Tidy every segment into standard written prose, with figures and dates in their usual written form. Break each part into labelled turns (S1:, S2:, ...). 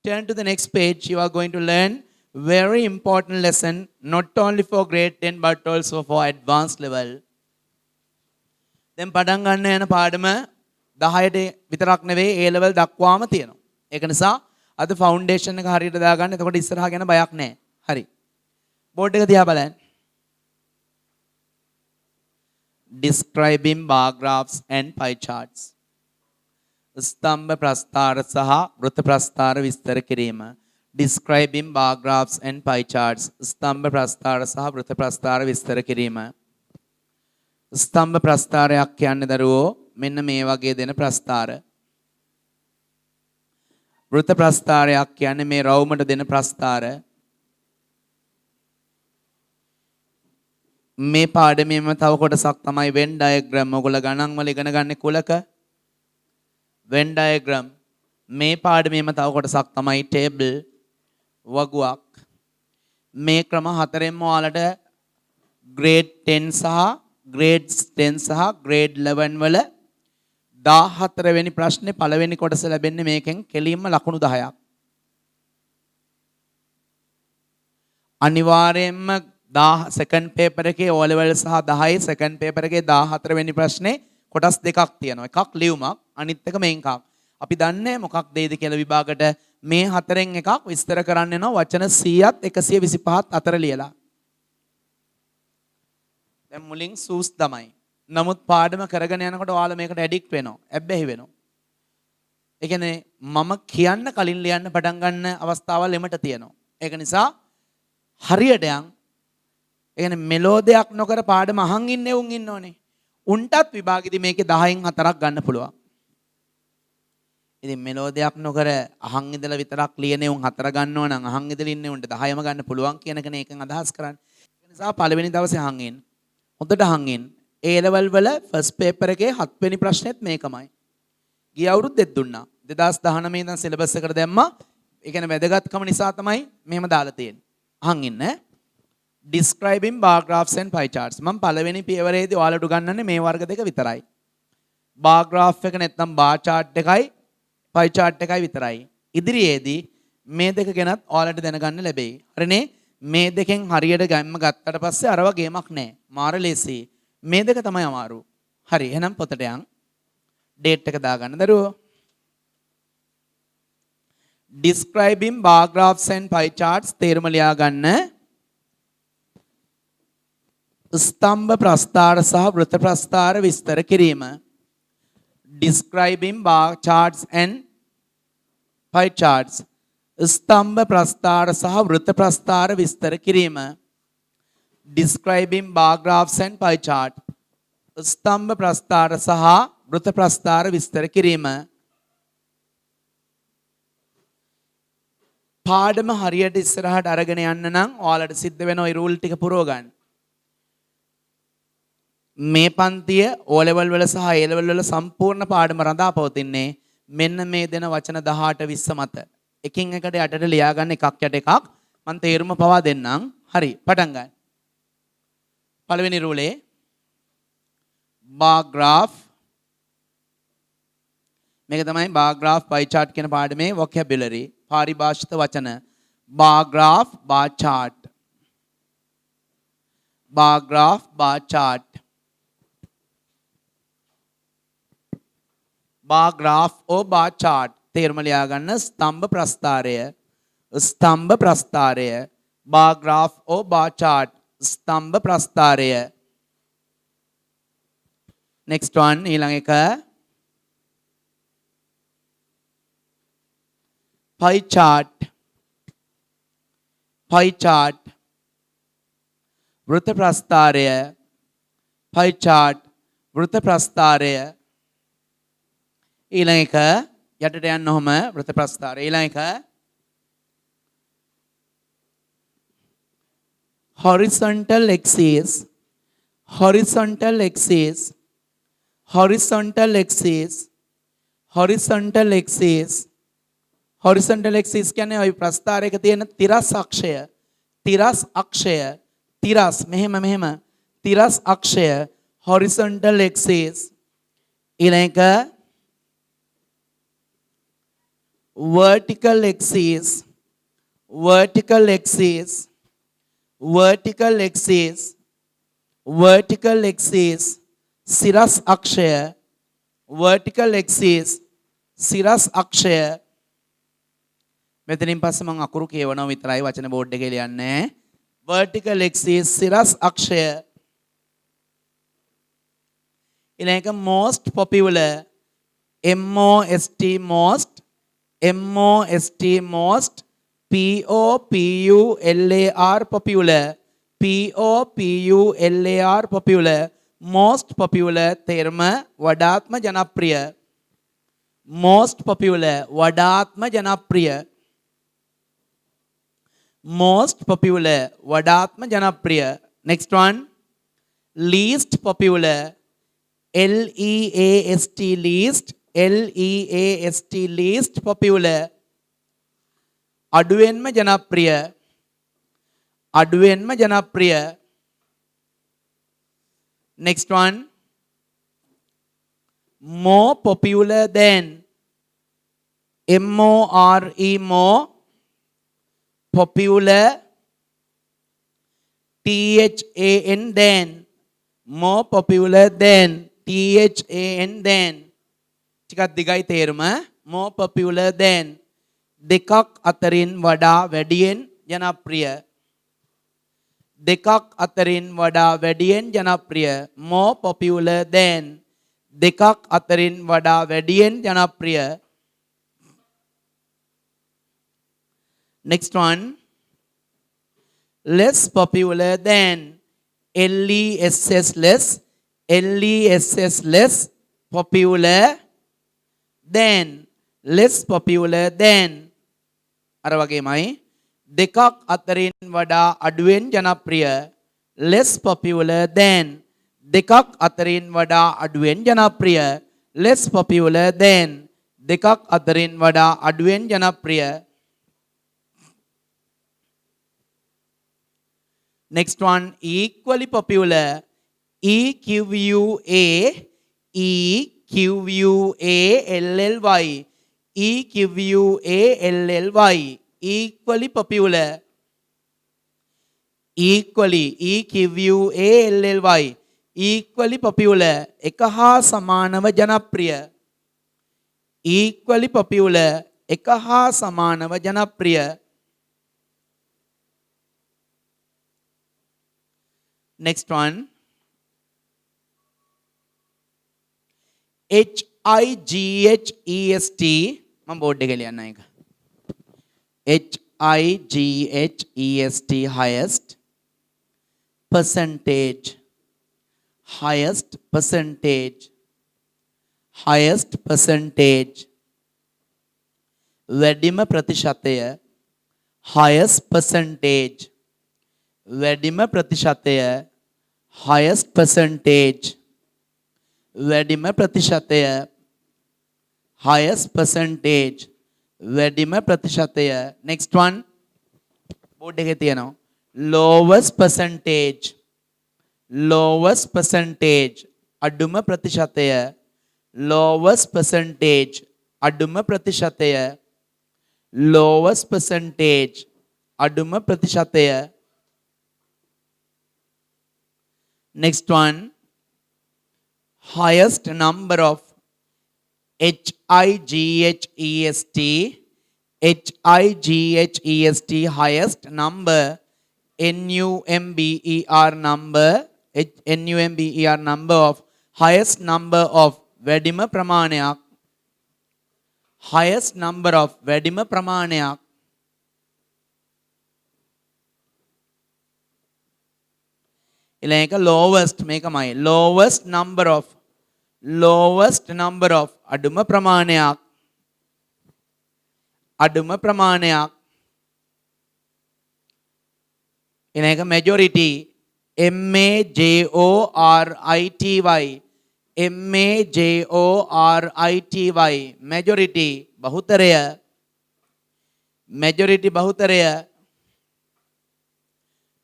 S1: turn to the next page. You are going to learn very important lesson not only for grade 10 but also for advanced level. දැන් පටන් ගන්න යන පාඩම 10ට විතරක් නෙවෙයි A level දක්වාම තියෙනවා. ඒක නිසා අද ෆවුන්ඩේෂන් එක හරියට දාගන්න. එතකොට ඉස්සරහා ගැන බයක් නැහැ. හරි. බෝඩ් එක දිහා බලන්න. Describing bar graphs and pie charts. ස්තම්භ ප්‍රස්ථාර සහ වෘත්ත ප්‍රස්ථාර විස්තර කිරීම. Describing bar graphs and pie charts. ස්තම්භ ප්‍රස්ථාර සහ වෘත්ත ප්‍රස්ථාර විස්තර කිරීම. ස්තම්භ ප්‍රස්ථාරයක් කියන්නේ දරුවෝ මෙන්න මේ වගේ දෙන ප්‍රස්ථාර. වෘත්ත ප්‍රස්ථාරයක් කියන්නේ මේ රවුමට දෙන ප්‍රස්ථාර. මේ පාඩමේම තව කොටසක් තමයි Venn diagram. ඔයගොල්ලෝ ගණන් වල ඉගෙන ගන්න කුලක Venn diagram. මේ පාඩමේම තව කොටසක් තමයි table වගුවක්. මේ ක්‍රම හතරෙන්ම ඔයාලට grade 10 සහ grade 10 සහ grade 11 වල 14 වෙනි ප්‍රශ්නේ පළවෙනි කොටස ලැබෙන්නේ මේකෙන් කෙලින්ම ලකුණු 10ක්. අනිවාර්යයෙන්ම 10 second paper එකේ O level සහ 10 second paper එකේ 14 වෙනි ප්‍රශ්නේ කොටස් දෙකක් තියෙනවා. එකක් ලියුමක්, අනිත් එක මේන් එකක්. අපි දන්නේ මොකක් දෙයිද කියලා විභාගයට මේ හතරෙන් එකක් විස්තර කරන්න යනවා වචන 100ත් 125ත් අතර ලියලා. දැන් මුලින් සූස් තමයි. නමුත් පාඩම කරගෙන යනකොට ඔයාලා මේකට ඇඩික්ට් වෙනවා. ඇබ්බැහි වෙනවා. ඒ කියන්නේ මම කියන්න කලින් ලියන්න පටන් ගන්න අවස්ථාවල් එමට තියෙනවා. ඒක නිසා හරියට යන්. ඒ කියන්නේ මෙලෝඩයක් නොකර පාඩම අහන් ඉන්නේ උන් ඉන්නෝනේ. උන්ටත් විභාගෙදී මේකේ 10න් 4ක් ගන්න පුළුවන්. ඉතින් මෙලෝඩයක් නොකර අහන් ඉඳලා විතරක් ලියන්නේ උන් 4 ගන්නව නම් අහන් ඉඳලා ඉන්නේ උන්ට 10ම ගන්න පුළුවන් කියන කෙනේ එකෙන් අදහස් කරන්නේ. ඒ නිසා පළවෙනි දවසේ අහන් ඉන්න. හොඳට අහන් ඉන්න. A level වල first paper එකේ 7 වෙනි ප්‍රශ්නේත් මේකමයි. ගිය අවුරුද්දෙත් දුන්නා. 2019 ඉඳන් සිලබස් එකට දැම්මා. ඒ කියන්නේ වැදගත්කම නිසා තමයි මෙහෙම දාලා තියෙන්නේ. අහන් ඉන්න. Describing bar graphs and pie charts. මම පළවෙනි පියවරේදී ඔයාලට උගන්වන්නේ මේ වර්ග දෙක විතරයි. bar graph එක නැත්නම් bar chart එකයි pie chart එකයි විතරයි. ඉදිරියේදී මේ දෙක ගැනත් ඔයාලට දැනගන්න ලැබෙයි. හරිනේ? මේ දෙකෙන් හරියට ගැම්ම ගත්තට පස්සේ අරව ගේමක් නැහැ. මාර ලේසි. මේ දෙක තමයි අමාරු. හරි. එහෙනම් පොතට යන්. ඩේට් එක දාගන්න දරුවෝ. Describing bar graphs and pie charts තේරුම ලියා ගන්න. ස්තම්භ ප්‍රස්ථාර සහ වෘත්ත ප්‍රස්ථාර විස්තර කිරීම. Describing bar charts and pie charts. ස්තම්භ ප්‍රස්ථාර සහ වෘත්ත ප්‍රස්ථාර විස්තර කිරීම. Describing bar graphs and pie chart. ස්තම්භ ප්‍රස්ථාර සහ වෘත්ත ප්‍රස්ථාර විස්තර කිරීම. පාඩම හරියට ඉස්සරහට අරගෙන යන්න නම් ඔයාලට සිද්ධ වෙන ওই රූල් ටික පුරව ගන්න. මේ පන්තිය O level වල සහ A level වල සම්පූර්ණ පාඩම රඳා පවතින්නේ මෙන්න මේ දෙන වචන 18 20 මත. එකින් එකට යටට ලියා ගන්න එකක් යට එකක් මම තේරුම පවා දෙන්නම්. හරි පටන් ගන්න. පළවෙනි රූලේ bar graph. මේක තමයි bar graph pie chart කියන පාඩමේ vocabulary පාරිභාෂිත වචන. bar graph bar chart. bar graph bar chart. bar graph or bar chart තේරුම ලියා ගන්න. ස්තම්භ ප්‍රස්ථාරය. ස්තම්භ ප්‍රස්ථාරය. bar graph or bar chart. ස්තම්භ ප්‍රස්ථාරය. next one ඊළඟ එක pie chart. pie chart. වෘත්ත ප්‍රස්ථාරය. pie chart. වෘත්ත ප්‍රස්ථාරය. ඊළඟ එක යටට යන්න ඔහම වෘත්ත ප්‍රස්ථාරය. ඊළඟ එක horizontal axis. horizontal axis. horizontal axis. horizontal axis. horizontal axis කියන්නේ ওই ප්‍රස්ථාරයක තියෙන තිරස් අක්ෂය. තිරස් අක්ෂය. තිරස් මෙහෙම තිරස් අක්ෂය horizontal axis. ඊළඟ vertical axis, vertical axis, vertical axis, vertical axis, Siras Akshaya, vertical axis, Siras Akshaya. මෙතනින් පස්සේ මම අකුරු කියවනවා විතරයි වචන බෝඩ් එකේ ලියන්නේ. vertical axis, Siras Akshaya. ඊළඟ most popular, MOST most, MOST most, POPULAR popular, POPULAR popular, most popular තේරම වඩාත්ම ජනප්‍රිය, most popular වඩාත්ම ජනප්‍රිය, most popular වඩාත්ම ජනප්‍රිය. next one, least popular, LEAST least, LEAST least popular, අඩුවෙන්ම ජනප්‍රිය, අඩුවෙන්ම ජනප්‍රිය. next one, more popular than, MORE more, popular, THAN than, more popular than, THAN than. ටිකක් දිගයි තේරුම. more popular than, දෙකක් අතරින් වඩා වැඩියෙන් ජනප්‍රිය, දෙකක් අතරින් වඩා වැඩියෙන් ජනප්‍රිය. more popular than, දෙකක් අතරින් වඩා වැඩියෙන් ජනප්‍රිය. next one, less popular than, LESS less, LESS less, popular than, less popular than. අර වගේමයි දෙකක් අතරින් වඩා අඩුවෙන් ජනප්‍රිය, less popular than, දෙකක් අතරින් වඩා අඩුවෙන් ජනප්‍රිය, less popular than, දෙකක් අතරින් වඩා අඩුවෙන් ජනප්‍රිය. next one, equally popular, EQUA, EQUA LLY, EQUA LLY, equally popular, equally, EQUA LLY, equally popular, එක හා සමානව ජනප්‍රිය, equally popular, එක හා සමානව ජනප්‍රිය. next one, HIGHEST, මම බෝඩ් එකේ ලියන්න එක. HIGHEST highest percentage, highest percentage, highest percentage, වැඩිම ප්‍රතිශතය, highest percentage, වැඩිම ප්‍රතිශතය, highest percentage, වැඩිම ප්‍රතිශතය, highest percentage, වැඩිම ප්‍රතිශතය. next one, බෝඩ් එකේ තියෙනවා lowest percentage, lowest percentage, අඩුම ප්‍රතිශතය, lowest percentage, අඩුම ප්‍රතිශතය, lowest percentage, අඩුම ප්‍රතිශතය. next one, highest number of, HIGHEST, HIGHEST, highest number, NUMBER number, NUMBER number of, highest number of, වැඩිම ප්‍රමාණයක්, highest number of, වැඩිම ප්‍රමාණයක්. ඊළඟ එක lowest, මේකමයි lowest number of, lowest number of, අඩුම ප්‍රමාණයක්, අඩුම ප්‍රමාණයක්. ඊළඟ එක majority, MAJORITY, MAJORITY, majority, බහුතරය, majority බහුතරය,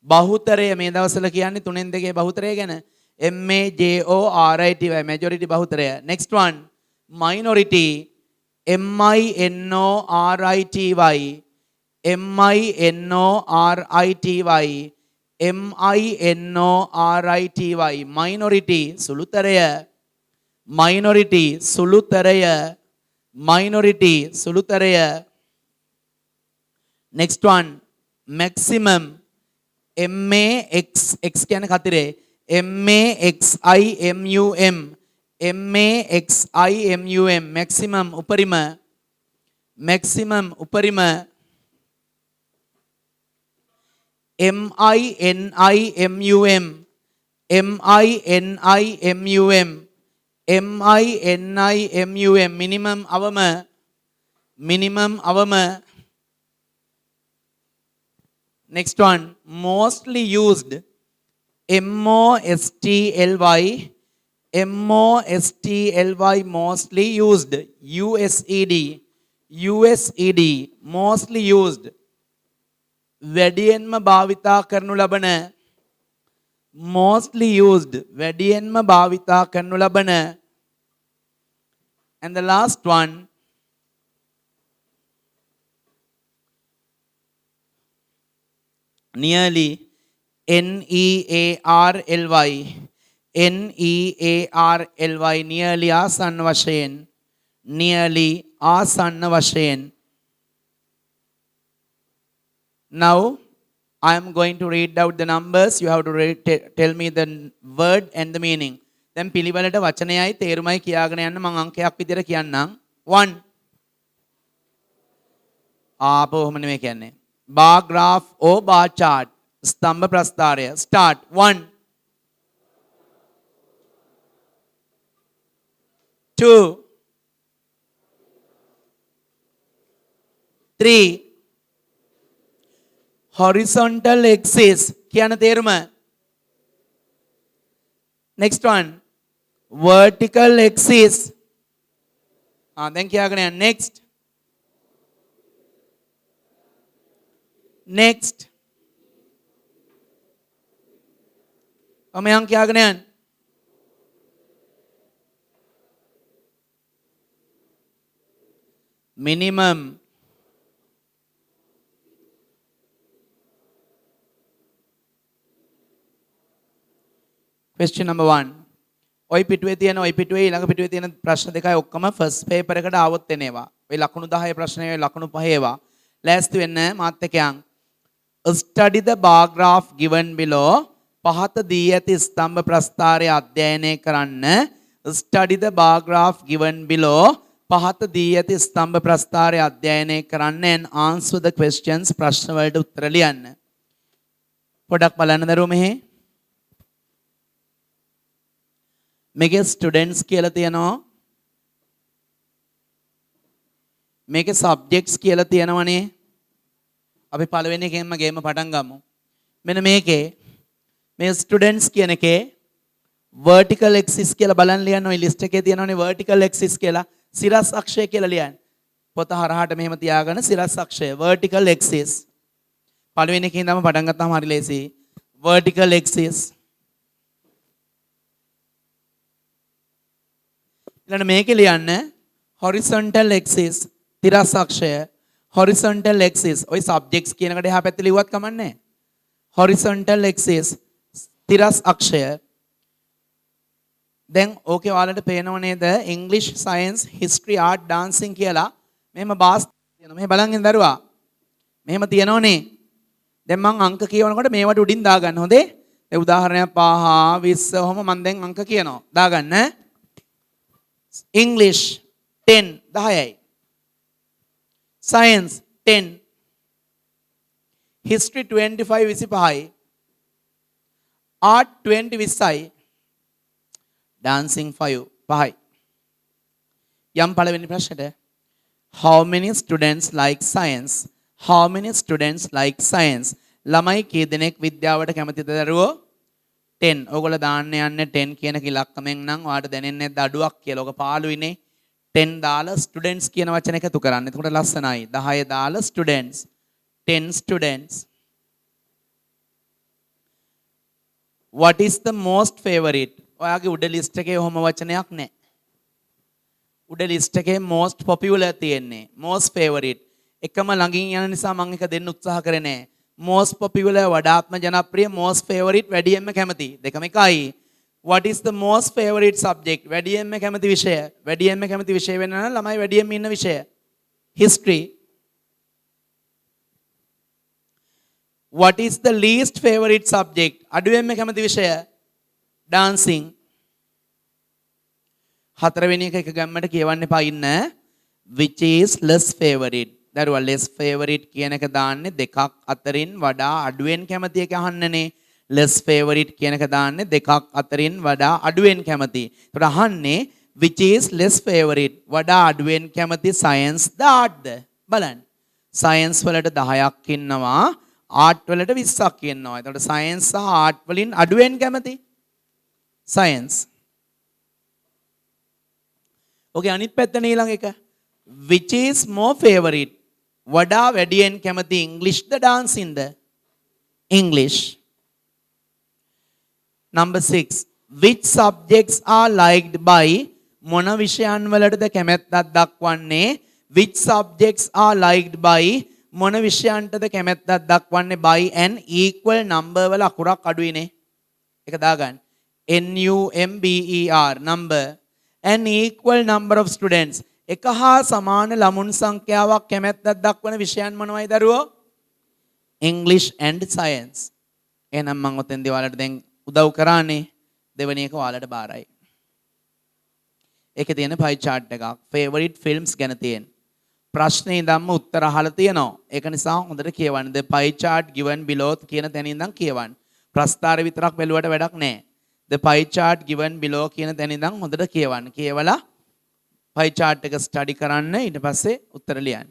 S1: බහුතරය මේ දවස්වල කියන්නේ තුනෙන් දෙකේ බහුතරය ගැන. MAJORITY, majority බහුතරය. next one, minority, MINORITY minority සුළුතරය. Next one, maximum. MAX කියන කතරේ MAXIMUM maximum උපරිම MINIMUM minimum අවම. Next one, mostly used. MOSTLY mostly used. USED mostly used. වැඩියෙන්ම භාවිතා කරනු ලබන. mostly used වැඩියෙන්ම භාවිතා කරනු ලබන. And the last one, nearly. NEARLY nearly ආසන්න වශයෙන්. Now I am going to read out the numbers. You have to tell me the word and the meaning. දැන් පිළිවෙලට වචනයයි තේරුමයි කියාගෙන යන්න මම අංකයක් විදිහට කියන්නම්. 1 ආපෝ ඔහොම නෙමෙයි කියන්නේ. bar graph or bar chart. ස්තම්භ ප්‍රස්ථාරය. Start. 1 2 3 horizontal axis කියන තේරුම. Next one, vertical axis. දැන් කියාගෙන යන්න. next ඔමයන් කියාගෙන යන්න. minimum question number 1. ඔයි පිටුවේ තියෙන ඊළඟ පිටුවේ තියෙන ප්‍රශ්න දෙකයි ඔක්කොම ෆස්ට් පේපර් එකට ආවොත් එනේවා. ඔය ලකුණු 10 ප්‍රශ්නේ ඔය ලකුණු 5 ඒවා. ලෑස්ති වෙන්න මාත් එක්ක යන්. Study the bar graph given below. පහත දී ඇති ස්තම්භ ප්‍රස්ථාරය අධ්‍යයනය කරන්න. Study the bar graph given below. පහත දී ඇති ස්තම්භ ප්‍රස්ථාරය අධ්‍යයනය කරන්න and answer the questions. ප්‍රශ්න වලට උත්තර ලියන්න. පොඩක් බලන්න දරුවෝ මෙහි. මේකේ ස්ටුඩන්ට්ස් කියලා තියෙනවා. මේකේ සබ්ජෙක්ට්ස් කියලා තියෙනවනේ. අපි පළවෙනි එකෙන්ම ගේම පටන් ගමු. මෙන්න මේකේ මේ ස්ටුඩන්ට්ස් කියන එකේ vertical axis කියලා බලන්න ලියන්න. ඔය ලිස්ට් එකේ තියෙනවනේ vertical axis කියලා. සිරස් අක්ෂය කියලා ලියන්න. පොත හරහාට මෙහෙම තියාගෙන සිරස් අක්ෂය vertical axis. පළවෙනි එකේ ඉඳන්ම පටන් ගත්තාම හරි ලේසි. vertical axis. ඊළඟ මේකේ ලියන්න horizontal axis තිරස් අක්ෂය. horizontal axis ඔය subjects කියන එකට එහා පැත්තේ ලිව්වත් කමන්නේ. horizontal axis තිරස් අක්ෂය. දැන් ඕකේ ඔයාලට පේනව නේද English science history art dancing කියලා මෙහෙම බාස් තියෙනවා. මෙහෙ බලන් ඉන්න දරුවා. මෙහෙම තියෙනවනේ. දැන් මං අංක කියවනකොට මේවට උඩින් දාගන්න. හොඳේ? ඒ උදාහරණයක් 5 20 ඔහොම මං දැන් අංක කියනවා. දාගන්න. English 10 10යි. Science 10. History 25 25යි. Art 20 20යි. Dancing 5 5යි. යම් පළවෙනි ප්‍රශ්නෙට how many students like science? How many students like science? ළමයි කී දෙනෙක් විද්‍යාවට කැමතිද දරුවෝ? 10. ඔයගොල්ලෝ දාන්න යන්නේ 10 කියන ඉලක්කමෙන් නම් ඔයාලට දැනෙන්නේ නැද්ද අඩුවක් කියලා. ඔක පාළුයිනේ. 10 දාලා students කියන වචන එකතු කරන්න. එතකොට ලස්සනයි. 10 දාලා students. 10 students. What is the most favorite? ඔයාගේ උඩ ලිස්ට් එකේ ඔහොම වචනයක් නැහැ. උඩ ලිස්ට් එකේ most popular තියෙන්නේ. most favorite. එකම ළඟින් යන නිසා මම එක දෙන්න උත්සාහ කරේ නෑ. most popular වඩාත්ම ජනප්‍රිය, most favorite වැඩියෙන්ම කැමති. දෙකම එකයි. What is the most favorite subject? වැඩියෙන්ම කැමති විෂය. වැඩියෙන්ම කැමති විෂය වෙන නම් ළමයි වැඩියෙන්ම ඉන්න විෂය. history. What is the least favorite subject? අඩුවෙන්ම කැමති විෂය. dancing. හතරවෙනි එක ගම්මට කියවන්න එපා ඉන්න. which is less favorite? දරුවා less favorite කියන එක දාන්නේ දෙකක් අතරින් වඩා අඩුවෙන් කැමති එක අහන්නනේ. less favorite කියන එක දාන්නේ දෙකක් අතරින් වඩා අඩුවෙන් කැමති. ඒකට අහන්නේ which is less favorite? වඩා අඩුවෙන් කැමති science ද art ද? බලන්න. science වලට 10ක් ඉන්නවා, art වලට 20ක් ඉන්නවා. ඒකට science සහ art වලින් අඩුවෙන් කැමති science. ඔකේ අනිත් පැත්ත ඊළඟ එක. which is more favorite? වඩා වැඩියෙන් කැමති English the dancing the? English. Number 6. Which subjects are liked by? මොන විෂයන් වලටද කැමැත්තක් දක්වන්නේ? Which subjects are liked by? මොන විෂයන්ටද කැමැත්තක් දක්වන්නේ by an equal number වල අකුරක් අඩුයිනේ. ඒක දාගන්න. NUMBER number. An equal number of students. එක හා සමාන ළමුන් සංඛ්‍යාවක් කැමැත්තක් දක්වන විෂයන් මොනවයි දරුවෝ? English and science. එහෙනම් මම ඔතෙන්දී ඔයාලට දැන් උදව් කරානේ. දෙවෙනි එක ඔයාලට බාරයි. ඒකේ තියෙන pie chart එකක් favorite films ගැන තියෙන. ප්‍රශ්නේ ඉඳන්ම උත්තර අහලා තියෙනවා. ඒක නිසා හොඳට කියවන්න. the pie chart given below කියන තැන ඉඳන් කියවන්න. ප්‍රස්තාර විතරක් බැලුවට වැඩක් නැහැ. the pie chart given below කියන තැන ඉඳන් හොඳට කියවන්න. කියවලා pie chart එක study කරන්න ඊට පස්සේ උත්තර ලියන්න.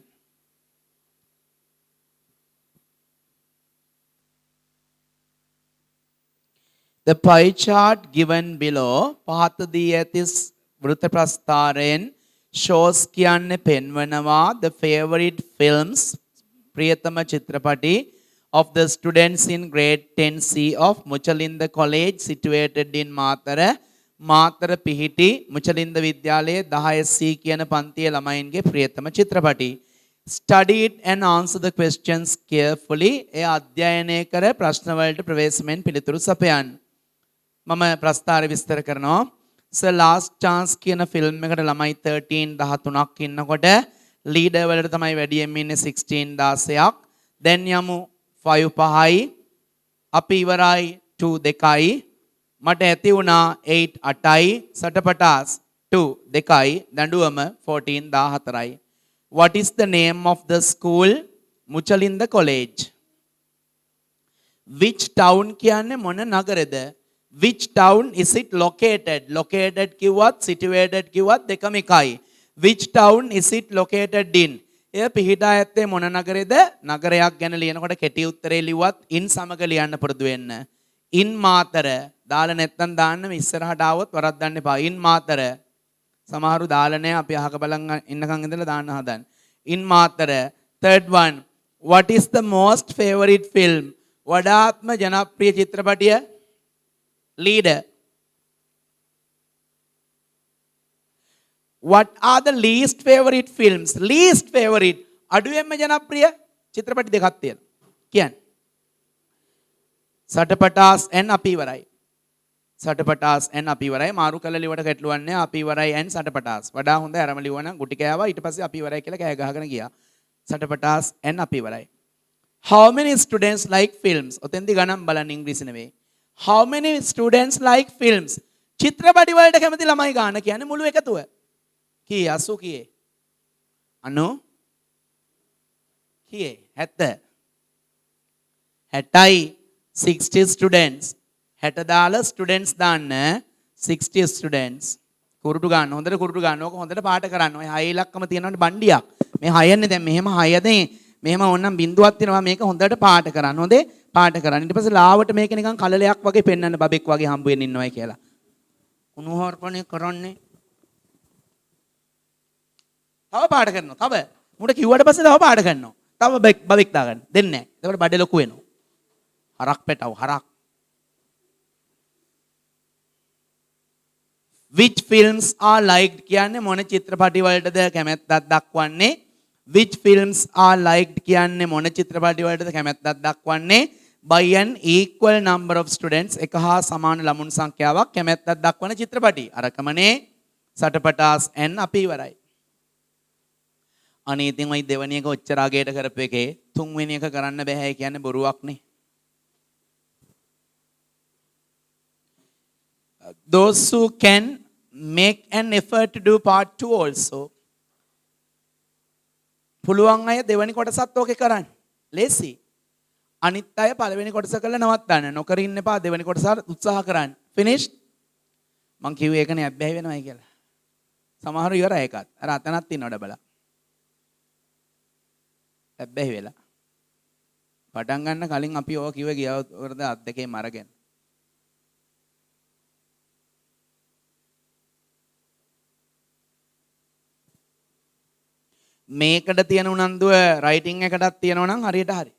S1: The pie chart given below පහත දී ඇති වෘත්ත ප්‍රස්ථාරයෙන් shows කියන්නේ පෙන්වනවා the favorite films ප්‍රියතම චිත්‍රපටි of the students in grade 10C of Muchalinda College situated in Matara පිහිටි මුචලින්ද විද්‍යාලයේ 10C කියන පන්තියේ ළමයින්ගේ ප්‍රියතම චිත්‍රපටි. Study it and answer the questions carefully. එය අධ්‍යයනය කර ප්‍රශ්න වලට ප්‍රවේශමෙන් පිළිතුරු සපයන්න. මම ප්‍රස්තාර විස්තර කරනවා. So last chance කියන ෆිල්ම් එකට ළමයි 13ක් ඉන්නකොට ලීඩර් වලට තමයි වැඩියෙන් ඉන්නේ 16ක්. දැන් යමු 5යි. අපි ඉවරයි 2යි. මට ඇති වුණා 8යි. සටපටාස් 2යි. දඬුවම 14යි. What is the name of the school? Muchalinda College. Which town කියන්නේ මොන නගරද? Which town is it located? Located කිව්වත් situated කිව්වත් දෙකම එකයි. Which town is it located in? එය පිහිටා ඇත්තේ මොන නගරේද? නගරයක් ගැන ලියනකොට කෙටි උත්තරේ ලිව්වත් in සමග ලියන්න පුරුදු වෙන්න. in මාතර දාලා නැත්තම් දාන්න ඉස්සරහට ආවොත් වරද්දන්න එපා. in මාතර සමහරු දාලා නැහැ අපි අහක බලන් ඉන්නකන් ඉඳලා දාන්න හදන. in Matara. third one. What is the most favorite film? වඩාත්ම ජනප්‍රිය චිත්‍රපටිය? Leader. What are the least favorite films? Least favorite. අඩුවෙන්ම ජනප්‍රිය චිත්‍රපටි දෙකක් තියෙනවා. කියන්නේ. සටපටාස් and අපි ඉවරයි. සටපටාස් and අපි ඉවරයි. මාරු කළ ලිවට ගැටලුවන්නේ අපි ඉවරයි and සටපටාස්. වඩා හොඳ අරම ලිවන ගුටි කෑවා ඊට පස්සේ අපි ඉවරයි කියලා කෑ ගහගෙන ගියා. සටපටාස් and අපි ඉවරයි. How many students like films? ඔතෙන්දි ගණන් බලන්න ඉංග්‍රීසි නෙවෙයි. How many students like films? චිත්‍රපටි වලට කැමති ළමයි ගාන කියන්නේ මුළු එකතුව. කී 80 කීයේ? 90 කීයේ? 70. 60යි 60 students. 60 දාලා students දාන්න 60 students. කුරුටු ගන්න. හොඳට කුරුටු ගන්න. ඕක හොඳට පාට කරන්න. ඔය 6 ඉලක්කම තියෙනවනේ බණ්ඩියක්. මේ 6න්නේ දැන් මෙහෙම 6නේ. මෙහෙම ඕනනම් බිඳුවක් තියෙනවා මේක හොඳට පාට කරන්න. හොඳේ පාට කරන්න. ඊට පස්සේ ලාවට මේක නිකන් කලලයක් වගේ පෙන්වන්න බබෙක් වගේ හම්බ වෙන්න ඉන්නවයි කියලා. කුණුහරුපණේ කරන්නේ. තව පාට කරනවා. තව මුට කිව්වට පස්සේ තව පාට කරනවා. තව බබෙක් දාගන්න. දෙන්නේ නැහැ. එතකොට බඩේ ලොකු වෙනවා. හරක් පැටව හරක්. which films are liked කියන්නේ මොන චිත්‍රපටි වලටද කැමැත්තක් දක්වන්නේ? which films are liked කියන්නේ මොන චිත්‍රපටි වලටද කැමැත්තක් දක්වන්නේ? by an equal number of students එක හා සමාන ළමුන් සංඛ්‍යාවක් කැමැත්තක් දක්වන චිත්‍රපටි. අරකමනේ සටපටාස් n අපි ඉවරයි. අනේ ඉතින් ওই දෙවෙනි එක ඔච්චර අගේට කරපු එකේ තුන්වෙනි එක කරන්න බෑ කියන්නේ බොරුවක්නේ. those who can make an effort to do part 2 also. පුළුවන් අය දෙවෙනි කොටසත් ඕකේ කරන්න. ලේසි. අනිත් අය පළවෙනි කොටස කරලා නවත්තන්න. නොකර ඉන්න එපා දෙවෙනි කොටස උත්සාහ කරන්න. finished? මං කිව්වේ ඒකනේ අබ්බැහි වෙනවයි කියලා. සමහරව ඉවරයි ඒකත්. අර අතනක් තියෙනවා ඩබලා. අබ්බැහි වෙලා. පටන් ගන්න කලින් අපි ඕක කිව්වේ ගියවරද අත් දෙකේම අරගෙන. මේකට තියෙන උනන්දුව රයිටින් එකටත් තියෙනවා නම් හරියට හරි.